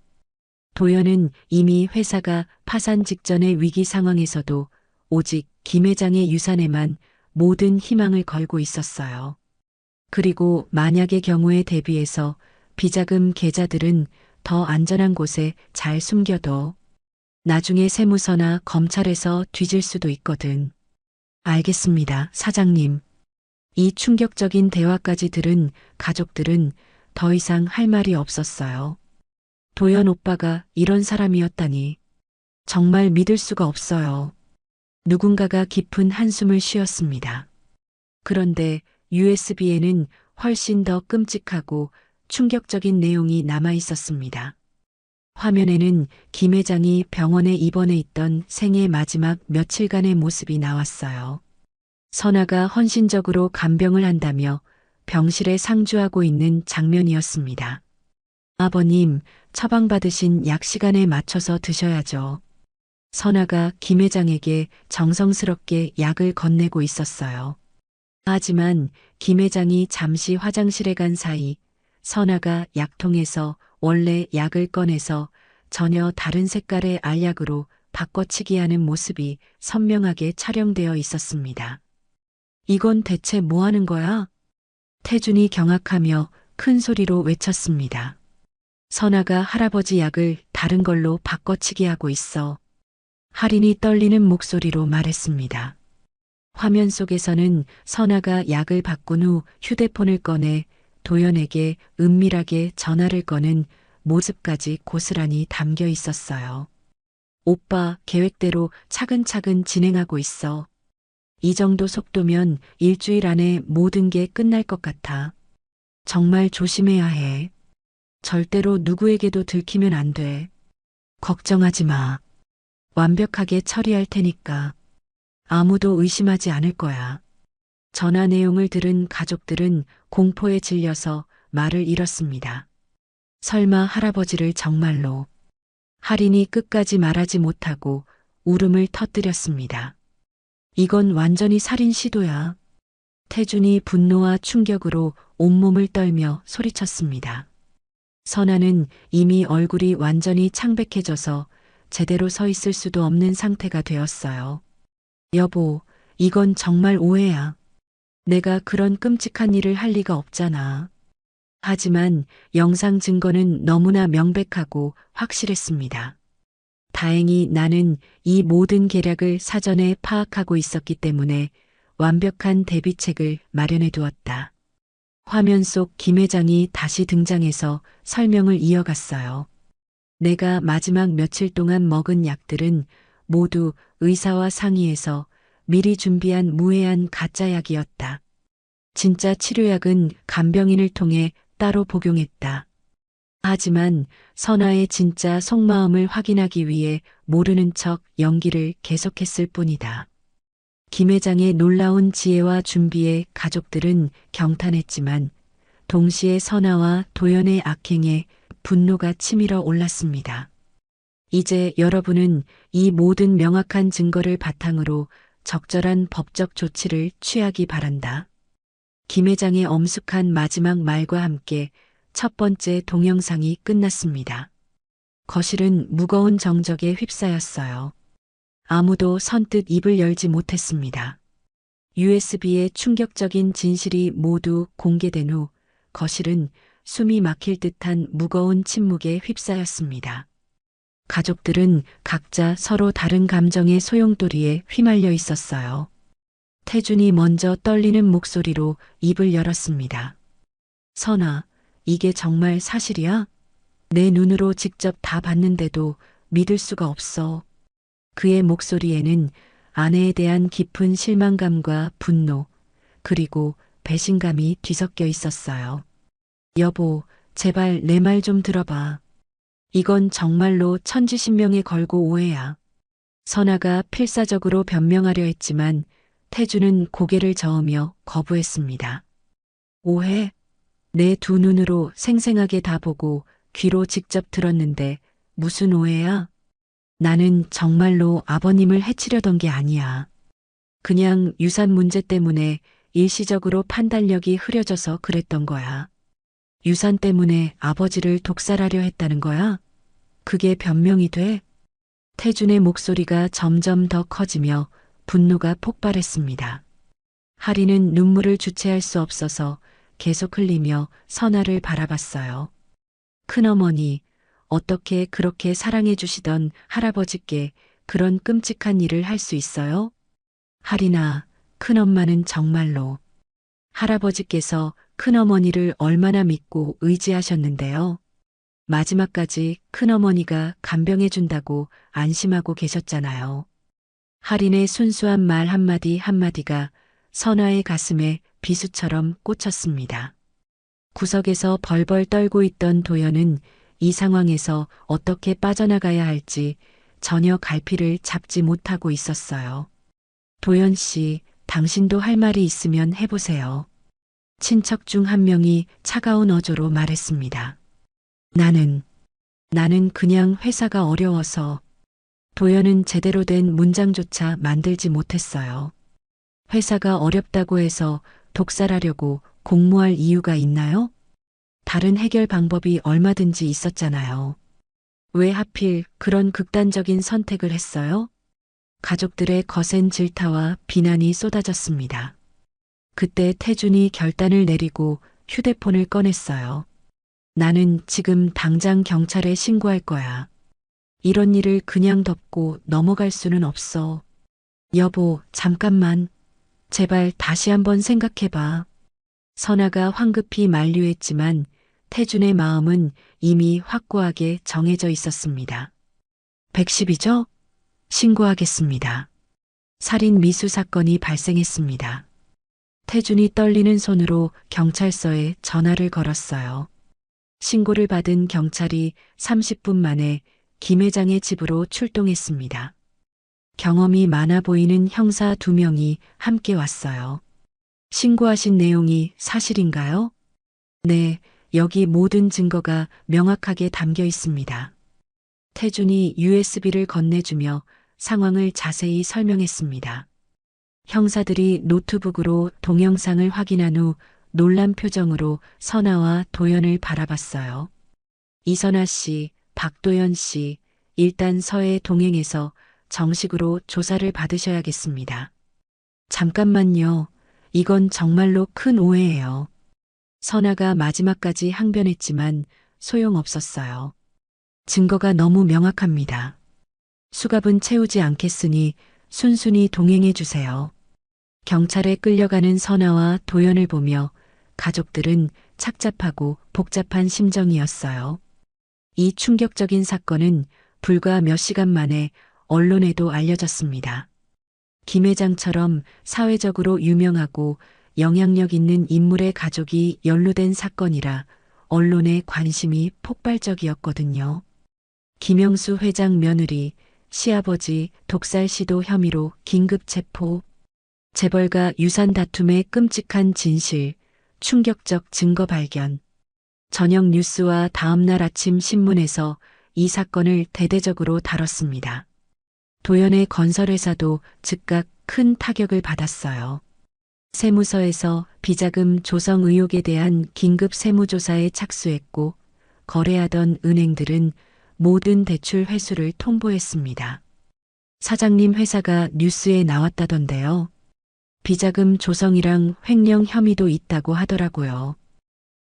도연은 이미 회사가 파산 직전의 위기 상황에서도 오직 김 회장의 유산에만 모든 희망을 걸고 있었어요. 그리고 만약의 경우에 대비해서 비자금 계좌들은 더 안전한 곳에 잘 숨겨둬. 나중에 세무서나 검찰에서 뒤질 수도 있거든. 알겠습니다, 사장님. 이 충격적인 대화까지 들은 가족들은 더 이상 할 말이 없었어요. 도연 오빠가 이런 사람이었다니. 정말 믿을 수가 없어요. 누군가가 깊은 한숨을 쉬었습니다. 그런데 USB에는 훨씬 더 끔찍하고 충격적인 내용이 남아 있었습니다. 화면에는 김 회장이 병원에 입원해 있던 생애 마지막 며칠간의 모습이 나왔어요. 선아가 헌신적으로 간병을 한다며 병실에 상주하고 있는 장면이었습니다. 아버님, 처방받으신 약 시간에 맞춰서 드셔야죠. 선아가 김 회장에게 정성스럽게 약을 건네고 있었어요. 하지만 김 회장이 잠시 화장실에 간 사이 선아가 약통에서 원래 약을 꺼내서 전혀 다른 색깔의 알약으로 바꿔치기 하는 모습이 선명하게 촬영되어 있었습니다. 이건 대체 뭐 하는 거야? 태준이 경악하며 큰 소리로 외쳤습니다. 선아가 할아버지 약을 다른 걸로 바꿔치기 하고 있어. 할인이 떨리는 목소리로 말했습니다. 화면 속에서는 선아가 약을 바꾼 후 휴대폰을 꺼내 도연에게 은밀하게 전화를 거는 모습까지 고스란히 담겨 있었어요. 오빠, 계획대로 차근차근 진행하고 있어. 이 정도 속도면 일주일 안에 모든 게 끝날 것 같아. 정말 조심해야 해. 절대로 누구에게도 들키면 안 돼. 걱정하지 마. 완벽하게 처리할 테니까. 아무도 의심하지 않을 거야. 전화 내용을 들은 가족들은 공포에 질려서 말을 잃었습니다. 설마 할아버지를 정말로. 할인이 끝까지 말하지 못하고 울음을 터뜨렸습니다. 이건 완전히 살인 시도야. 태준이 분노와 충격으로 온몸을 떨며 소리쳤습니다. 선아는 이미 얼굴이 완전히 창백해져서 제대로 서 있을 수도 없는 상태가 되었어요. 여보, 이건 정말 오해야. 내가 그런 끔찍한 일을 할 리가 없잖아. 하지만 영상 증거는 너무나 명백하고 확실했습니다. 다행히 나는 이 모든 계략을 사전에 파악하고 있었기 때문에 완벽한 대비책을 마련해 두었다. 화면 속 김 회장이 다시 등장해서 설명을 이어갔어요. 내가 마지막 며칠 동안 먹은 약들은 모두 의사와 상의해서 미리 준비한 무해한 가짜 약이었다. 진짜 치료약은 간병인을 통해 따로 복용했다. 하지만 선아의 진짜 속마음을 확인하기 위해 모르는 척 연기를 계속했을 뿐이다. 김 회장의 놀라운 지혜와 준비에 가족들은 경탄했지만 동시에 선아와 도연의 악행에 분노가 치밀어 올랐습니다. 이제 여러분은 이 모든 명확한 증거를 바탕으로 적절한 법적 조치를 취하기 바란다. 김 회장의 엄숙한 마지막 말과 함께 첫 번째 동영상이 끝났습니다. 거실은 무거운 정적에 휩싸였어요. 아무도 선뜻 입을 열지 못했습니다. USB의 충격적인 진실이 모두 공개된 후 거실은 숨이 막힐 듯한 무거운 침묵에 휩싸였습니다. 가족들은 각자 서로 다른 감정의 소용돌이에 휘말려 있었어요. 태준이 먼저 떨리는 목소리로 입을 열었습니다. 선아, 이게 정말 사실이야? 내 눈으로 직접 다 봤는데도 믿을 수가 없어. 그의 목소리에는 아내에 대한 깊은 실망감과 분노, 그리고 배신감이 뒤섞여 있었어요. 여보, 제발 내 말 좀 들어봐. 이건 정말로 천지신명에 걸고 오해야. 선아가 필사적으로 변명하려 했지만 태주는 고개를 저으며 거부했습니다. 오해? 내 두 눈으로 생생하게 다 보고 귀로 직접 들었는데 무슨 오해야? 나는 정말로 아버님을 해치려던 게 아니야. 그냥 유산 문제 때문에 일시적으로 판단력이 흐려져서 그랬던 거야. 유산 때문에 아버지를 독살하려 했다는 거야? 그게 변명이 돼? 태준의 목소리가 점점 더 커지며 분노가 폭발했습니다. 하리는 눈물을 주체할 수 없어서 계속 흘리며 선아를 바라봤어요. 큰어머니, 어떻게 그렇게 사랑해 주시던 할아버지께 그런 끔찍한 일을 할 수 있어요? 하리나, 큰엄마는 정말로 할아버지께서 큰어머니를 얼마나 믿고 의지하셨는데요. 마지막까지 큰어머니가 간병해 준다고 안심하고 계셨잖아요. 할인의 순수한 말 한마디 한마디가 선아의 가슴에 비수처럼 꽂혔습니다. 구석에서 벌벌 떨고 있던 도연은 이 상황에서 어떻게 빠져나가야 할지 전혀 갈피를 잡지 못하고 있었어요. 도연 씨, 당신도 할 말이 있으면 해보세요. 친척 중 한 명이 차가운 어조로 말했습니다. 나는 그냥 회사가 어려워서. 도연은 제대로 된 문장조차 만들지 못했어요. 회사가 어렵다고 해서 독살하려고 공모할 이유가 있나요? 다른 해결 방법이 얼마든지 있었잖아요. 왜 하필 그런 극단적인 선택을 했어요? 가족들의 거센 질타와 비난이 쏟아졌습니다. 그때 태준이 결단을 내리고 휴대폰을 꺼냈어요. 나는 지금 당장 경찰에 신고할 거야. 이런 일을 그냥 덮고 넘어갈 수는 없어. 여보, 잠깐만. 제발 다시 한번 생각해봐. 선아가 황급히 만류했지만 태준의 마음은 이미 확고하게 정해져 있었습니다. 110이죠? 신고하겠습니다. 살인 미수 사건이 발생했습니다. 태준이 떨리는 손으로 경찰서에 전화를 걸었어요. 신고를 받은 경찰이 30분 만에 김 회장의 집으로 출동했습니다. 경험이 많아 보이는 형사 2명이 함께 왔어요. 신고하신 내용이 사실인가요? 네, 여기 모든 증거가 명확하게 담겨 있습니다. 태준이 USB를 건네주며 상황을 자세히 설명했습니다. 형사들이 노트북으로 동영상을 확인한 후 놀란 표정으로 선아와 도연을 바라봤어요. 이선아 씨, 박도연 씨, 일단 서해 동행해서 정식으로 조사를 받으셔야겠습니다. 잠깐만요. 이건 정말로 큰 오해예요. 선아가 마지막까지 항변했지만 소용없었어요. 증거가 너무 명확합니다. 수갑은 채우지 않겠으니 순순히 동행해 주세요. 경찰에 끌려가는 선아와 도연을 보며 가족들은 착잡하고 복잡한 심정이었어요. 이 충격적인 사건은 불과 몇 시간 만에 언론에도 알려졌습니다. 김 회장처럼 사회적으로 유명하고 영향력 있는 인물의 가족이 연루된 사건이라 언론의 관심이 폭발적이었거든요. 김영수 회장 며느리, 시아버지 독살 시도 혐의로 긴급 체포. 재벌가 유산 다툼의 끔찍한 진실, 충격적 증거 발견. 저녁 뉴스와 다음날 아침 신문에서 이 사건을 대대적으로 다뤘습니다. 도연의 건설회사도 즉각 큰 타격을 받았어요. 세무서에서 비자금 조성 의혹에 대한 긴급 세무조사에 착수했고, 거래하던 은행들은 모든 대출 회수를 통보했습니다. 사장님 회사가 뉴스에 나왔다던데요. 비자금 조성이랑 횡령 혐의도 있다고 하더라고요.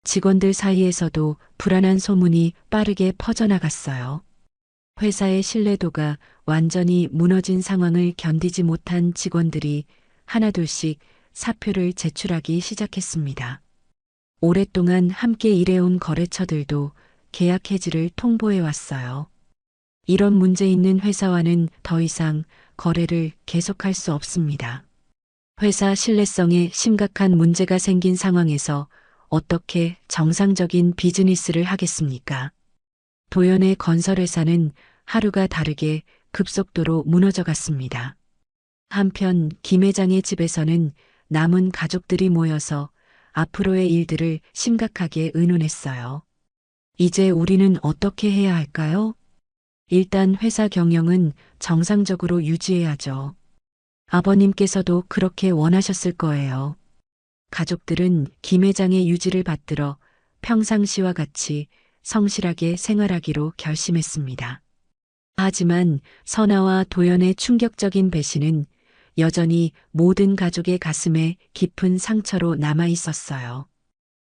직원들 사이에서도 불안한 소문이 빠르게 퍼져나갔어요. 회사의 신뢰도가 완전히 무너진 상황을 견디지 못한 직원들이 하나둘씩 사표를 제출하기 시작했습니다. 오랫동안 함께 일해온 거래처들도 계약 해지를 통보해 왔어요. 이런 문제 있는 회사와는 더 이상 거래를 계속할 수 없습니다. 회사 신뢰성에 심각한 문제가 생긴 상황에서 어떻게 정상적인 비즈니스를 하겠습니까? 도연의 건설회사는 하루가 다르게 급속도로 무너져 갔습니다. 한편 김 회장의 집에서는 남은 가족들이 모여서 앞으로의 일들을 심각하게 의논했어요. 이제 우리는 어떻게 해야 할까요? 일단 회사 경영은 정상적으로 유지해야죠. 아버님께서도 그렇게 원하셨을 거예요. 가족들은 김 회장의 유지를 받들어 평상시와 같이 성실하게 생활하기로 결심했습니다. 하지만 선아와 도연의 충격적인 배신은 여전히 모든 가족의 가슴에 깊은 상처로 남아 있었어요.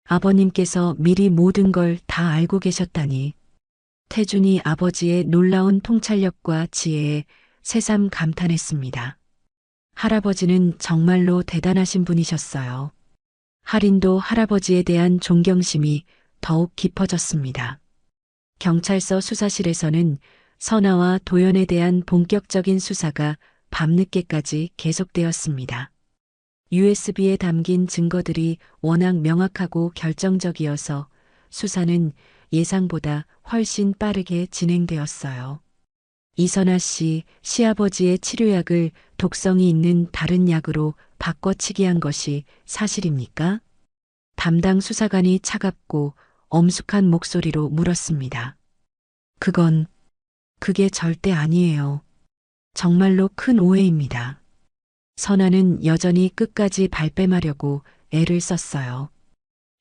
아버님께서 미리 모든 걸 다 알고 계셨다니. 태준이 아버지의 놀라운 통찰력과 지혜에 새삼 감탄했습니다. 할아버지는 정말로 대단하신 분이셨어요. 할인도 할아버지에 대한 존경심이 더욱 깊어졌습니다. 경찰서 수사실에서는 선아와 도연에 대한 본격적인 수사가 밤늦게까지 계속되었습니다. USB에 담긴 증거들이 워낙 명확하고 결정적이어서 수사는 예상보다 훨씬 빠르게 진행되었어요. 이선아 씨 시아버지의 치료약을 독성이 있는 다른 약으로 바꿔치기한 것이 사실입니까? 담당 수사관이 차갑고 엄숙한 목소리로 물었습니다. 그게 절대 아니에요. 정말로 큰 오해입니다. 선아는 여전히 끝까지 발뺌하려고 애를 썼어요.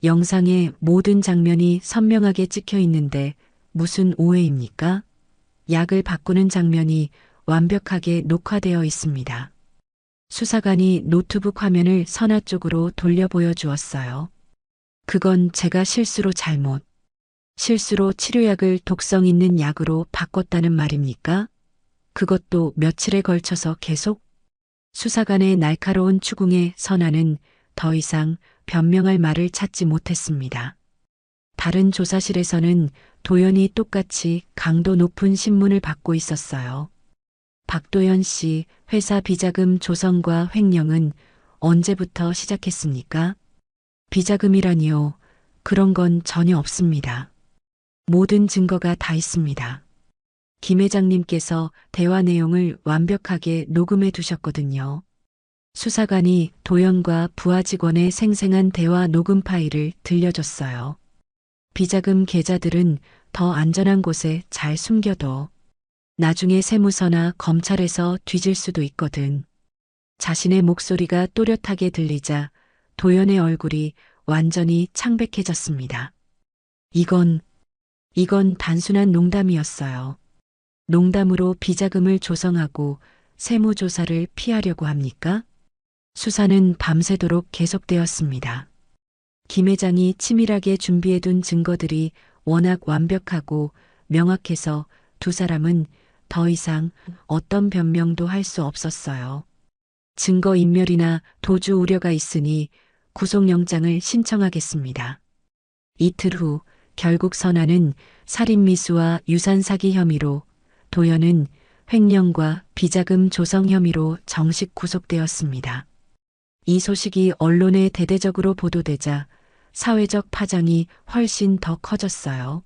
영상에 모든 장면이 선명하게 찍혀 있는데 무슨 오해입니까? 약을 바꾸는 장면이 완벽하게 녹화되어 있습니다. 수사관이 노트북 화면을 선아 쪽으로 돌려 보여주었어요. 그건 제가 실수로 치료약을 독성 있는 약으로 바꿨다는 말입니까? 그것도 며칠에 걸쳐서 계속? 수사관의 날카로운 추궁에 선아는 더 이상 변명할 말을 찾지 못했습니다. 다른 조사실에서는 도연이 똑같이 강도 높은 신문을 받고 있었어요. 박도연 씨 회사 비자금 조성과 횡령은 언제부터 시작했습니까? 비자금이라니요. 그런 건 전혀 없습니다. 모든 증거가 다 있습니다. 김 회장님께서 대화 내용을 완벽하게 녹음해 두셨거든요. 수사관이 도연과 부하 직원의 생생한 대화 녹음 파일을 들려줬어요. 비자금 계좌들은 더 안전한 곳에 잘 숨겨둬. 나중에 세무서나 검찰에서 뒤질 수도 있거든. 자신의 목소리가 또렷하게 들리자 도연의 얼굴이 완전히 창백해졌습니다. 이건 단순한 농담이었어요. 농담으로 비자금을 조성하고 세무조사를 피하려고 합니까? 수사는 밤새도록 계속되었습니다. 김 회장이 치밀하게 준비해둔 증거들이 워낙 완벽하고 명확해서 두 사람은 더 이상 어떤 변명도 할 수 없었어요. 증거인멸이나 도주 우려가 있으니 구속영장을 신청하겠습니다. 이틀 후 결국 선아는 살인미수와 유산사기 혐의로, 도연은 횡령과 비자금 조성 혐의로 정식 구속되었습니다. 이 소식이 언론에 대대적으로 보도되자 사회적 파장이 훨씬 더 커졌어요.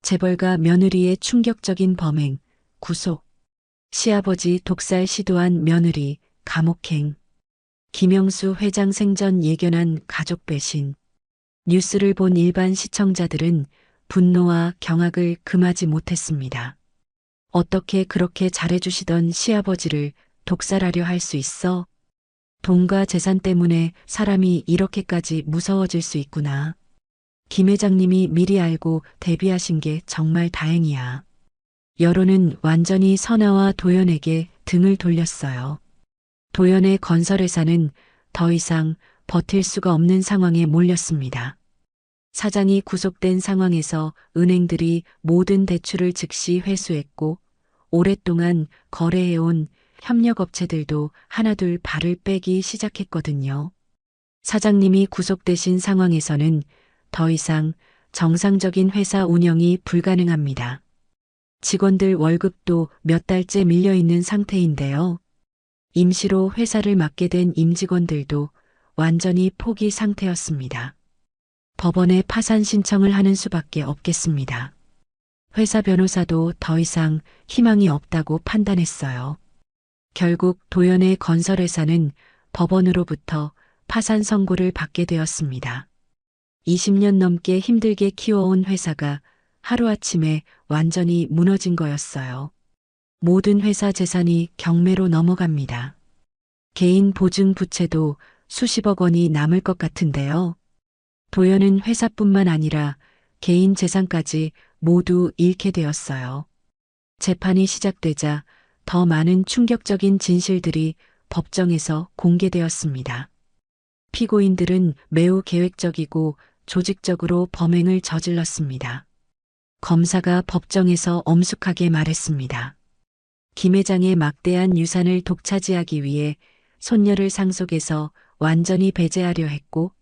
재벌가 며느리의 충격적인 범행, 구속. 시아버지 독살 시도한 며느리, 감옥행. 김영수 회장 생전 예견한 가족 배신. 뉴스를 본 일반 시청자들은 분노와 경악을 금하지 못했습니다. 어떻게 그렇게 잘해주시던 시아버지를 독살하려 할 수 있어? 돈과 재산 때문에 사람이 이렇게까지 무서워질 수 있구나. 김 회장님이 미리 알고 대비하신 게 정말 다행이야. 여론은 완전히 선아와 도연에게 등을 돌렸어요. 도연의 건설회사는 더 이상 버틸 수가 없는 상황에 몰렸습니다. 사장이 구속된 상황에서 은행들이 모든 대출을 즉시 회수했고 오랫동안 거래해온 협력업체들도 하나둘 발을 빼기 시작했거든요. 사장님이 구속되신 상황에서는 더 이상 정상적인 회사 운영이 불가능합니다. 직원들 월급도 몇 달째 밀려있는 상태인데요. 임시로 회사를 맡게 된 임직원들도 완전히 포기 상태였습니다. 법원에 파산 신청을 하는 수밖에 없겠습니다. 회사 변호사도 더 이상 희망이 없다고 판단했어요. 결국 도연의 건설회사는 법원으로부터 파산 선고를 받게 되었습니다. 20년 넘게 힘들게 키워온 회사가 하루아침에 완전히 무너진 거였어요. 모든 회사 재산이 경매로 넘어갑니다. 개인 보증 부채도 수십억 원이 남을 것 같은데요. 도연은 회사뿐만 아니라 개인 재산까지 모두 잃게 되었어요. 재판이 시작되자 더 많은 충격적인 진실들이 법정에서 공개되었습니다. 피고인들은 매우 계획적이고 조직적으로 범행을 저질렀습니다. 검사가 법정에서 엄숙하게 말했습니다. 김 회장의 막대한 유산을 독차지하기 위해 손녀를 상속해서 완전히 배제하려 했고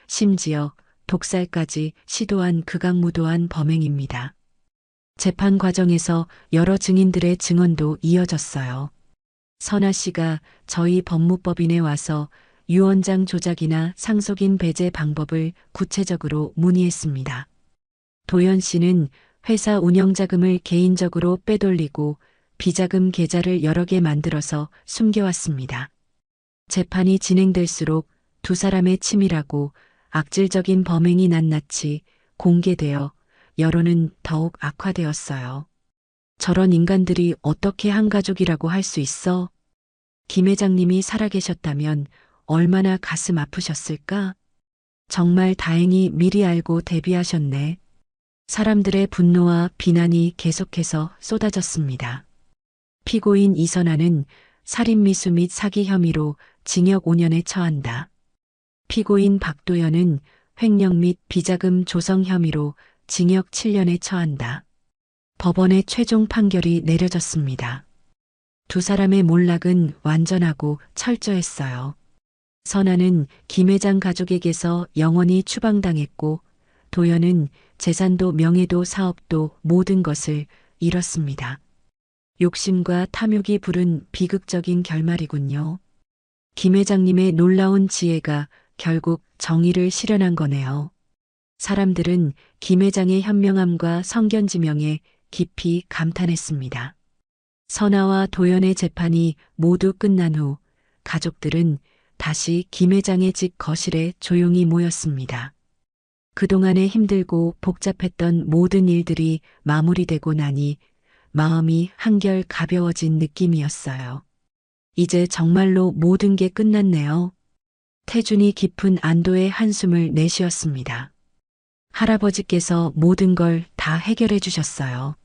심지어 독살까지 시도한 극악무도한 범행입니다. 재판 과정에서 여러 증인들의 증언도 이어졌어요. 선아 씨가 저희 법무법인에 와서 유언장 조작이나 상속인 배제 방법을 구체적으로 문의했습니다. 도연 씨는 회사 운영자금을 개인적으로 빼돌리고 비자금 계좌를 여러 개 만들어서 숨겨왔습니다. 재판이 진행될수록 두 사람의 치밀하고 악질적인 범행이 낱낱이 공개되어 여론은 더욱 악화되었어요. 저런 인간들이 어떻게 한 가족이라고 할 수 있어? 김 회장님이 살아계셨다면 얼마나 가슴 아프셨을까? 정말 다행히 미리 알고 대비하셨네. 사람들의 분노와 비난이 계속해서 쏟아졌습니다. 피고인 이선아는 살인미수 및 사기 혐의로 징역 5년에 처한다. 피고인 박도연은 횡령 및 비자금 조성 혐의로 징역 7년에 처한다. 법원의 최종 판결이 내려졌습니다. 두 사람의 몰락은 완전하고 철저했어요. 선아는 김 회장 가족에게서 영원히 추방당했고 도연은 재산도 명예도 사업도 모든 것을 잃었습니다. 욕심과 탐욕이 부른 비극적인 결말이군요. 김 회장님의 놀라운 지혜가 결국 정의를 실현한 거네요. 사람들은 김 회장의 현명함과 성견지명에 깊이 감탄했습니다. 선아와 도연의 재판이 모두 끝난 후 가족들은 다시 김 회장의 집 거실에 조용히 모였습니다. 그동안의 힘들고 복잡했던 모든 일들이 마무리되고 나니 마음이 한결 가벼워진 느낌이었어요. 이제 정말로 모든 게 끝났네요. 태준이 깊은 안도의 한숨을 내쉬었습니다. 할아버지께서 모든 걸 다 해결해 주셨어요.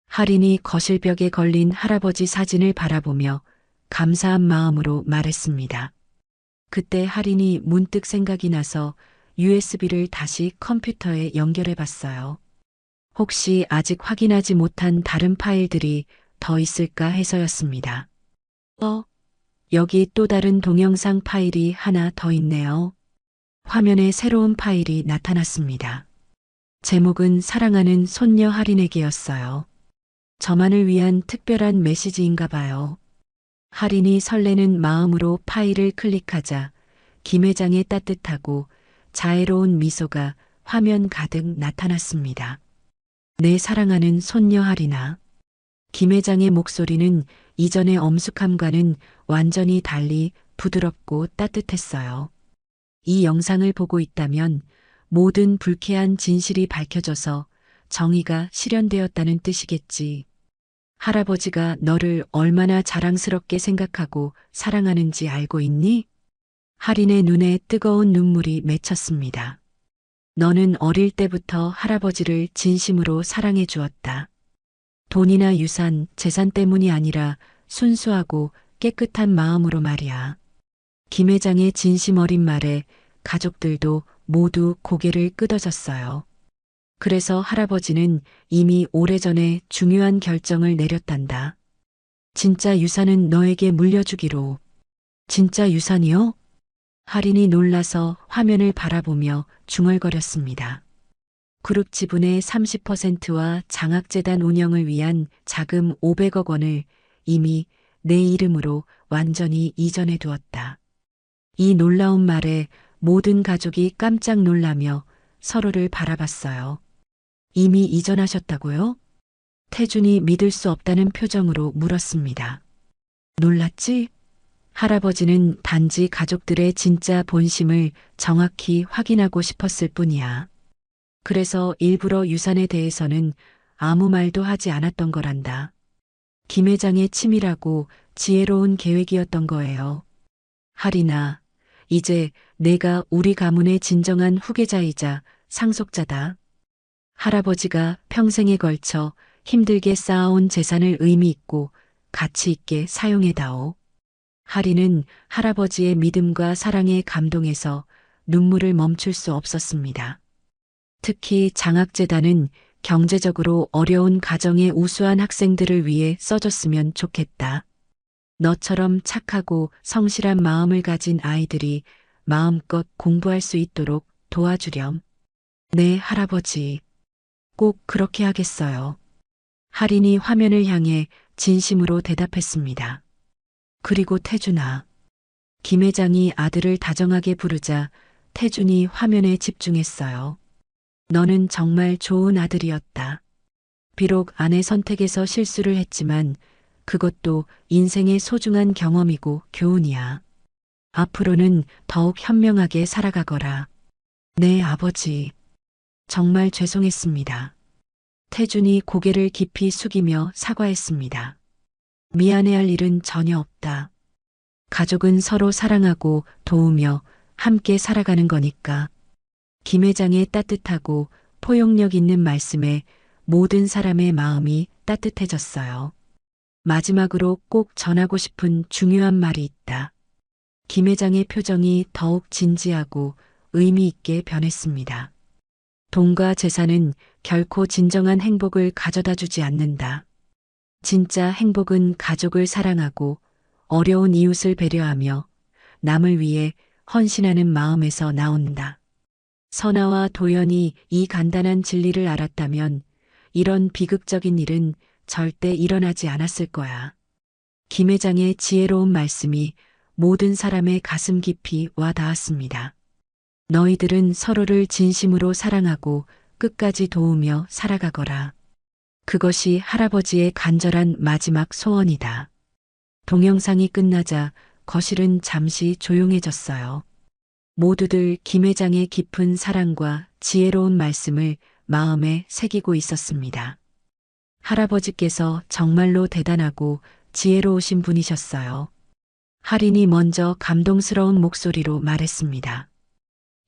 할인이 거실벽에 걸린 할아버지 사진을 바라보며 감사한 마음으로 말했습니다. 그때 할인이 문득 생각이 나서 USB를 다시 컴퓨터에 연결해 봤어요. 혹시 아직 확인하지 못한 다른 파일들이 더 있을까 해서였습니다. 여기 또 다른 동영상 파일이 하나 더 있네요. 화면에 새로운 파일이 나타났습니다. 제목은 사랑하는 손녀 할인에게였어요. 저만을 위한 특별한 메시지인가 봐요. 할인이 설레는 마음으로 파일을 클릭하자 김 회장의 따뜻하고 자애로운 미소가 화면 가득 나타났습니다. 내 사랑하는 손녀 할인아. 김 회장의 목소리는 이전의 엄숙함과는 완전히 달리 부드럽고 따뜻했어요. 이 영상을 보고 있다면 모든 불쾌한 진실이 밝혀져서 정의가 실현되었다는 뜻이겠지. 할아버지가 너를 얼마나 자랑스럽게 생각하고 사랑하는지 알고 있니? 할인의 눈에 뜨거운 눈물이 맺혔습니다. 너는 어릴 때부터 할아버지를 진심으로 사랑해 주었다. 돈이나 유산, 재산 때문이 아니라 순수하고 깨끗한 마음으로 말이야. 김 회장의 진심 어린 말에 가족들도 모두 고개를 끄덕였어요. 그래서 할아버지는 이미 오래전에 중요한 결정을 내렸단다. 진짜 유산은 너에게 물려주기로. 진짜 유산이요? 할인이 놀라서 화면을 바라보며 중얼거렸습니다. 그룹 지분의 30%와 장학재단 운영을 위한 자금 500억 원을 이미 내 이름으로 완전히 이전해 두었다. 이 놀라운 말에 모든 가족이 깜짝 놀라며 서로를 바라봤어요. 이미 이전하셨다고요? 태준이 믿을 수 없다는 표정으로 물었습니다. 놀랐지? 할아버지는 단지 가족들의 진짜 본심을 정확히 확인하고 싶었을 뿐이야. 그래서 일부러 유산에 대해서는 아무 말도 하지 않았던 거란다. 김 회장의 치밀하고 지혜로운 계획이었던 거예요. 할인아, 이제 내가 우리 가문의 진정한 후계자이자 상속자다. 할아버지가 평생에 걸쳐 힘들게 쌓아온 재산을 의미 있고 가치 있게 사용해다오. 할인은 할아버지의 믿음과 사랑에 감동해서 눈물을 멈출 수 없었습니다. 특히 장학재단은 경제적으로 어려운 가정의 우수한 학생들을 위해 써줬으면 좋겠다. 너처럼 착하고 성실한 마음을 가진 아이들이 마음껏 공부할 수 있도록 도와주렴. 네, 할아버지. 꼭 그렇게 하겠어요. 할인이 화면을 향해 진심으로 대답했습니다. 그리고 태준아. 김 회장이 아들을 다정하게 부르자 태준이 화면에 집중했어요. 너는 정말 좋은 아들이었다. 비록 아내 선택에서 실수를 했지만 그것도 인생의 소중한 경험이고 교훈이야. 앞으로는 더욱 현명하게 살아가거라. 네, 아버지. 정말 죄송했습니다. 태준이 고개를 깊이 숙이며 사과했습니다. 미안해할 일은 전혀 없다. 가족은 서로 사랑하고 도우며 함께 살아가는 거니까. 김 회장의 따뜻하고 포용력 있는 말씀에 모든 사람의 마음이 따뜻해졌어요. 마지막으로 꼭 전하고 싶은 중요한 말이 있다. 김 회장의 표정이 더욱 진지하고 의미 있게 변했습니다. 돈과 재산은 결코 진정한 행복을 가져다 주지 않는다. 진짜 행복은 가족을 사랑하고 어려운 이웃을 배려하며 남을 위해 헌신하는 마음에서 나온다. 선아와 도연이 이 간단한 진리를 알았다면 이런 비극적인 일은 절대 일어나지 않았을 거야. 김 회장의 지혜로운 말씀이 모든 사람의 가슴 깊이 와 닿았습니다. 너희들은 서로를 진심으로 사랑하고 끝까지 도우며 살아가거라. 그것이 할아버지의 간절한 마지막 소원이다. 동영상이 끝나자 거실은 잠시 조용해졌어요. 모두들 김 회장의 깊은 사랑과 지혜로운 말씀을 마음에 새기고 있었습니다. 할아버지께서 정말로 대단하고 지혜로우신 분이셨어요. 할인이 먼저 감동스러운 목소리로 말했습니다.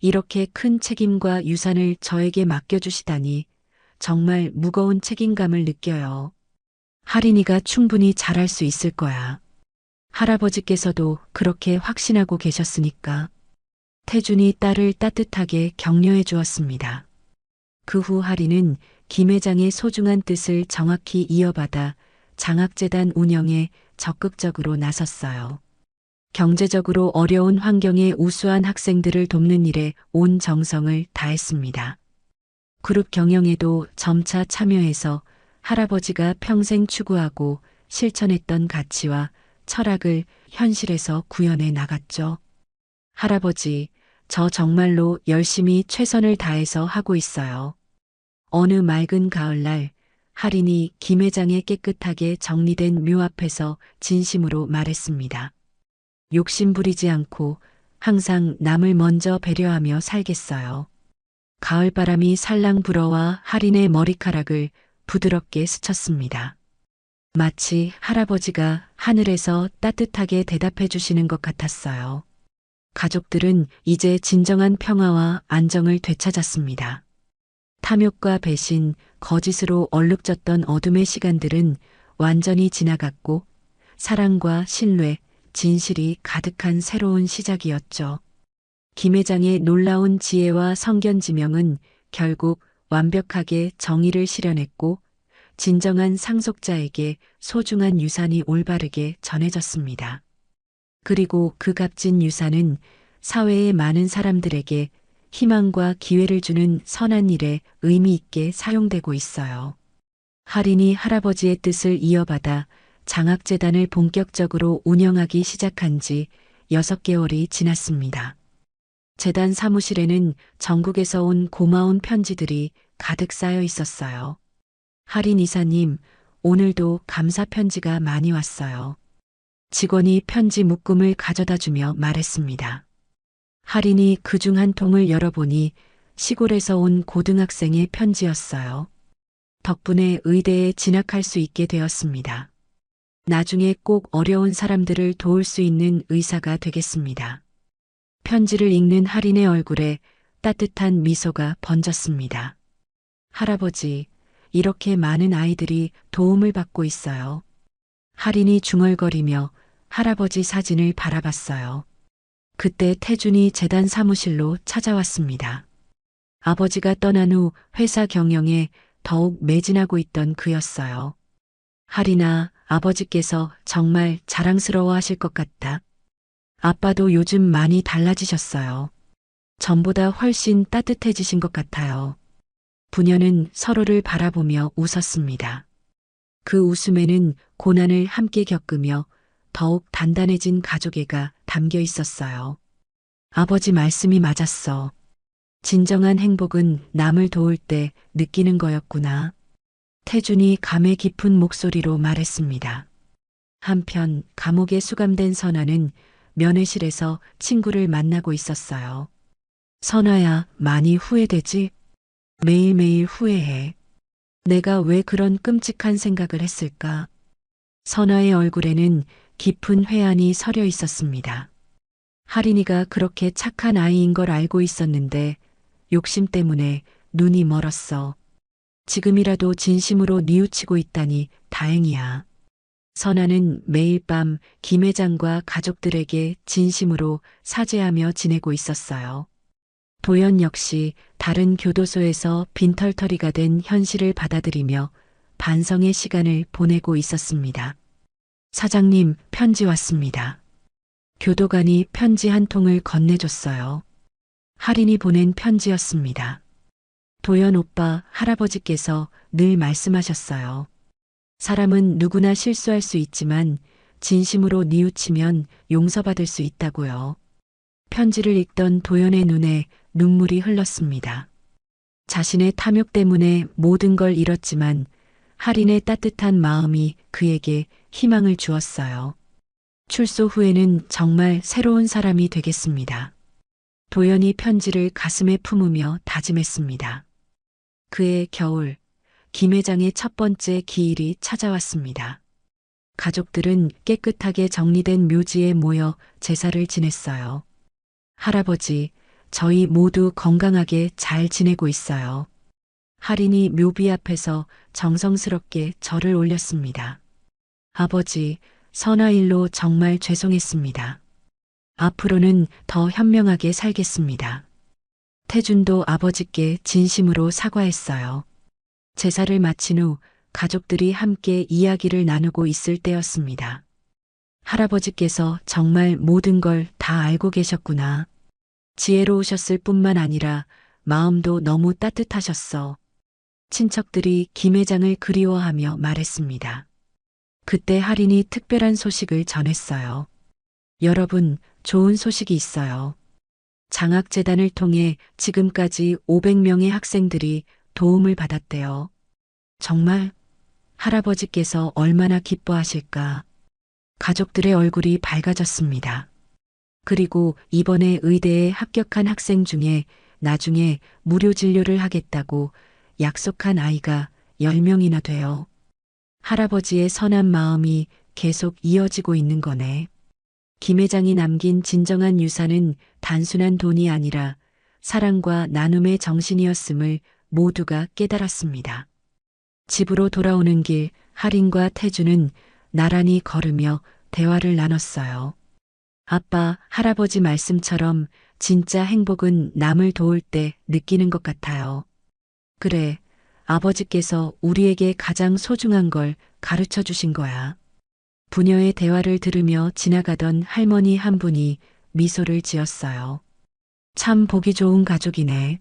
이렇게 큰 책임과 유산을 저에게 맡겨주시다니 정말 무거운 책임감을 느껴요. 할인이가 충분히 잘할 수 있을 거야. 할아버지께서도 그렇게 확신하고 계셨으니까. 태준이 딸을 따뜻하게 격려해 주었습니다. 그 후 할인은 김 회장의 소중한 뜻을 정확히 이어받아 장학재단 운영에 적극적으로 나섰어요. 경제적으로 어려운 환경의 우수한 학생들을 돕는 일에 온 정성을 다했습니다. 그룹 경영에도 점차 참여해서 할아버지가 평생 추구하고 실천했던 가치와 철학을 현실에서 구현해 나갔죠. 할아버지, 저 정말로 열심히 최선을 다해서 하고 있어요. 어느 맑은 가을날, 할인이 김 회장의 깨끗하게 정리된 묘 앞에서 진심으로 말했습니다. 욕심 부리지 않고 항상 남을 먼저 배려하며 살겠어요. 가을바람이 살랑 불어와 할인의 머리카락을 부드럽게 스쳤습니다. 마치 할아버지가 하늘에서 따뜻하게 대답해 주시는 것 같았어요. 가족들은 이제 진정한 평화와 안정을 되찾았습니다. 탐욕과 배신, 거짓으로 얼룩졌던 어둠의 시간들은 완전히 지나갔고 사랑과 신뢰, 진실이 가득한 새로운 시작이었죠. 김 회장의 놀라운 지혜와 성견지명은 결국 완벽하게 정의를 실현했고 진정한 상속자에게 소중한 유산이 올바르게 전해졌습니다. 그리고 그 값진 유산은 사회의 많은 사람들에게 희망과 기회를 주는 선한 일에 의미 있게 사용되고 있어요. 할인이 할아버지의 뜻을 이어받아 장학재단을 본격적으로 운영하기 시작한 지 6개월이 지났습니다. 재단 사무실에는 전국에서 온 고마운 편지들이 가득 쌓여 있었어요. 할인 이사님, 오늘도 감사 편지가 많이 왔어요. 직원이 편지 묶음을 가져다 주며 말했습니다. 할인이 그중 한 통을 열어보니 시골에서 온 고등학생의 편지였어요. 덕분에 의대에 진학할 수 있게 되었습니다. 나중에 꼭 어려운 사람들을 도울 수 있는 의사가 되겠습니다. 편지를 읽는 할인의 얼굴에 따뜻한 미소가 번졌습니다. 할아버지, 이렇게 많은 아이들이 도움을 받고 있어요. 할인이 중얼거리며 할아버지 사진을 바라봤어요. 그때 태준이 재단 사무실로 찾아왔습니다. 아버지가 떠난 후 회사 경영에 더욱 매진하고 있던 그였어요. 할인아, 아버지께서 정말 자랑스러워 하실 것 같다. 아빠도 요즘 많이 달라지셨어요. 전보다 훨씬 따뜻해지신 것 같아요. 부녀는 서로를 바라보며 웃었습니다. 그 웃음에는 고난을 함께 겪으며 더욱 단단해진 가족애가 담겨 있었어요. 아버지 말씀이 맞았어. 진정한 행복은 남을 도울 때 느끼는 거였구나. 태준이 감회 깊은 목소리로 말했습니다. 한편 감옥에 수감된 선아는 면회실에서 친구를 만나고 있었어요. 선아야, 많이 후회되지? 매일매일 후회해. 내가 왜 그런 끔찍한 생각을 했을까? 선아의 얼굴에는 깊은 회한이 서려 있었습니다. 할인이가 그렇게 착한 아이인 걸 알고 있었는데 욕심 때문에 눈이 멀었어. 지금이라도 진심으로 뉘우치고 있다니 다행이야. 선아는 매일 밤 김 회장과 가족들에게 진심으로 사죄하며 지내고 있었어요. 도연 역시 다른 교도소에서 빈털터리가 된 현실을 받아들이며 반성의 시간을 보내고 있었습니다. 사장님, 편지 왔습니다. 교도관이 편지 한 통을 건네줬어요. 할인이 보낸 편지였습니다. 도연 오빠, 할아버지께서 늘 말씀하셨어요. 사람은 누구나 실수할 수 있지만 진심으로 뉘우치면 용서받을 수 있다고요. 편지를 읽던 도연의 눈에 눈물이 흘렀습니다. 자신의 탐욕 때문에 모든 걸 잃었지만 할인의 따뜻한 마음이 그에게 희망을 주었어요. 출소 후에는 정말 새로운 사람이 되겠습니다. 도연이 편지를 가슴에 품으며 다짐했습니다. 그해 겨울, 김 회장의 첫 번째 기일이 찾아왔습니다. 가족들은 깨끗하게 정리된 묘지에 모여 제사를 지냈어요. 할아버지, 저희 모두 건강하게 잘 지내고 있어요. 할인이 묘비 앞에서 정성스럽게 절을 올렸습니다. 아버지, 선아 일로 정말 죄송했습니다. 앞으로는 더 현명하게 살겠습니다. 태준도 아버지께 진심으로 사과했어요. 제사를 마친 후 가족들이 함께 이야기를 나누고 있을 때였습니다. 할아버지께서 정말 모든 걸 다 알고 계셨구나. 지혜로우셨을 뿐만 아니라 마음도 너무 따뜻하셨어. 친척들이 김 회장을 그리워하며 말했습니다. 그때 할인이 특별한 소식을 전했어요. 여러분, 좋은 소식이 있어요. 장학재단을 통해 지금까지 500명의 학생들이 도움을 받았대요. 정말 할아버지께서 얼마나 기뻐하실까. 가족들의 얼굴이 밝아졌습니다. 그리고 이번에 의대에 합격한 학생 중에 나중에 무료 진료를 하겠다고 약속한 아이가 10명이나 돼요. 할아버지의 선한 마음이 계속 이어지고 있는 거네. 김 회장이 남긴 진정한 유산은 단순한 돈이 아니라 사랑과 나눔의 정신이었음을 모두가 깨달았습니다. 집으로 돌아오는 길, 할인과 태주는 나란히 걸으며 대화를 나눴어요. 아빠, 할아버지 말씀처럼 진짜 행복은 남을 도울 때 느끼는 것 같아요. 그래, 아버지께서 우리에게 가장 소중한 걸 가르쳐 주신 거야. 부녀의 대화를 들으며 지나가던 할머니 한 분이 미소를 지었어요. 참 보기 좋은 가족이네.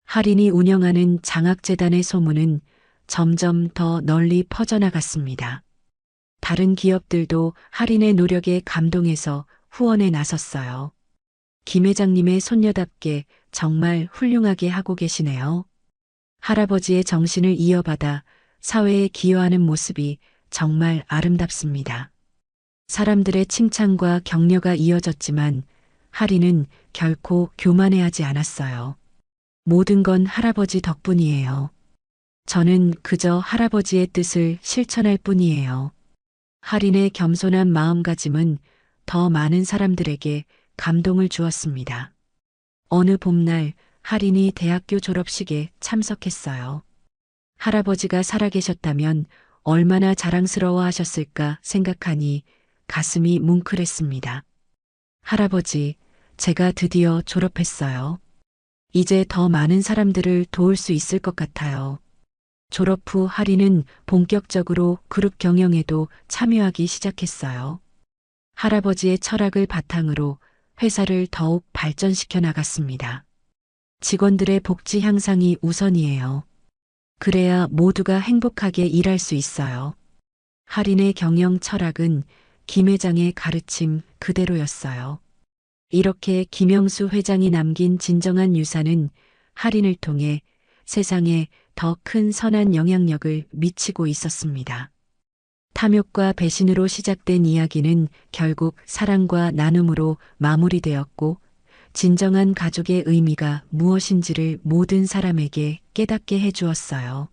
할인이 운영하는 장학재단의 소문은 점점 더 널리 퍼져나갔습니다. 다른 기업들도 할인의 노력에 감동해서 후원에 나섰어요. 김 회장님의 손녀답게 정말 훌륭하게 하고 계시네요. 할아버지의 정신을 이어받아 사회에 기여하는 모습이 정말 아름답습니다. 사람들의 칭찬과 격려가 이어졌지만 할인은 결코 교만해하지 않았어요. 모든 건 할아버지 덕분이에요. 저는 그저 할아버지의 뜻을 실천할 뿐이에요. 할인의 겸손한 마음가짐은 더 많은 사람들에게 감동을 주었습니다. 어느 봄날 할인이 대학교 졸업식에 참석했어요. 할아버지가 살아계셨다면 얼마나 자랑스러워 하셨을까 생각하니 가슴이 뭉클했습니다. 할아버지, 제가 드디어 졸업했어요. 이제 더 많은 사람들을 도울 수 있을 것 같아요. 졸업 후 할인은 본격적으로 그룹 경영에도 참여하기 시작했어요. 할아버지의 철학을 바탕으로 회사를 더욱 발전시켜 나갔습니다. 직원들의 복지 향상이 우선이에요. 그래야 모두가 행복하게 일할 수 있어요. 할인의 경영 철학은 김 회장의 가르침 그대로였어요. 이렇게 김영수 회장이 남긴 진정한 유산은 할인을 통해 세상에 더 큰 선한 영향력을 미치고 있었습니다. 탐욕과 배신으로 시작된 이야기는 결국 사랑과 나눔으로 마무리되었고, 진정한 가족의 의미가 무엇인지를 모든 사람에게 깨닫게 해주었어요.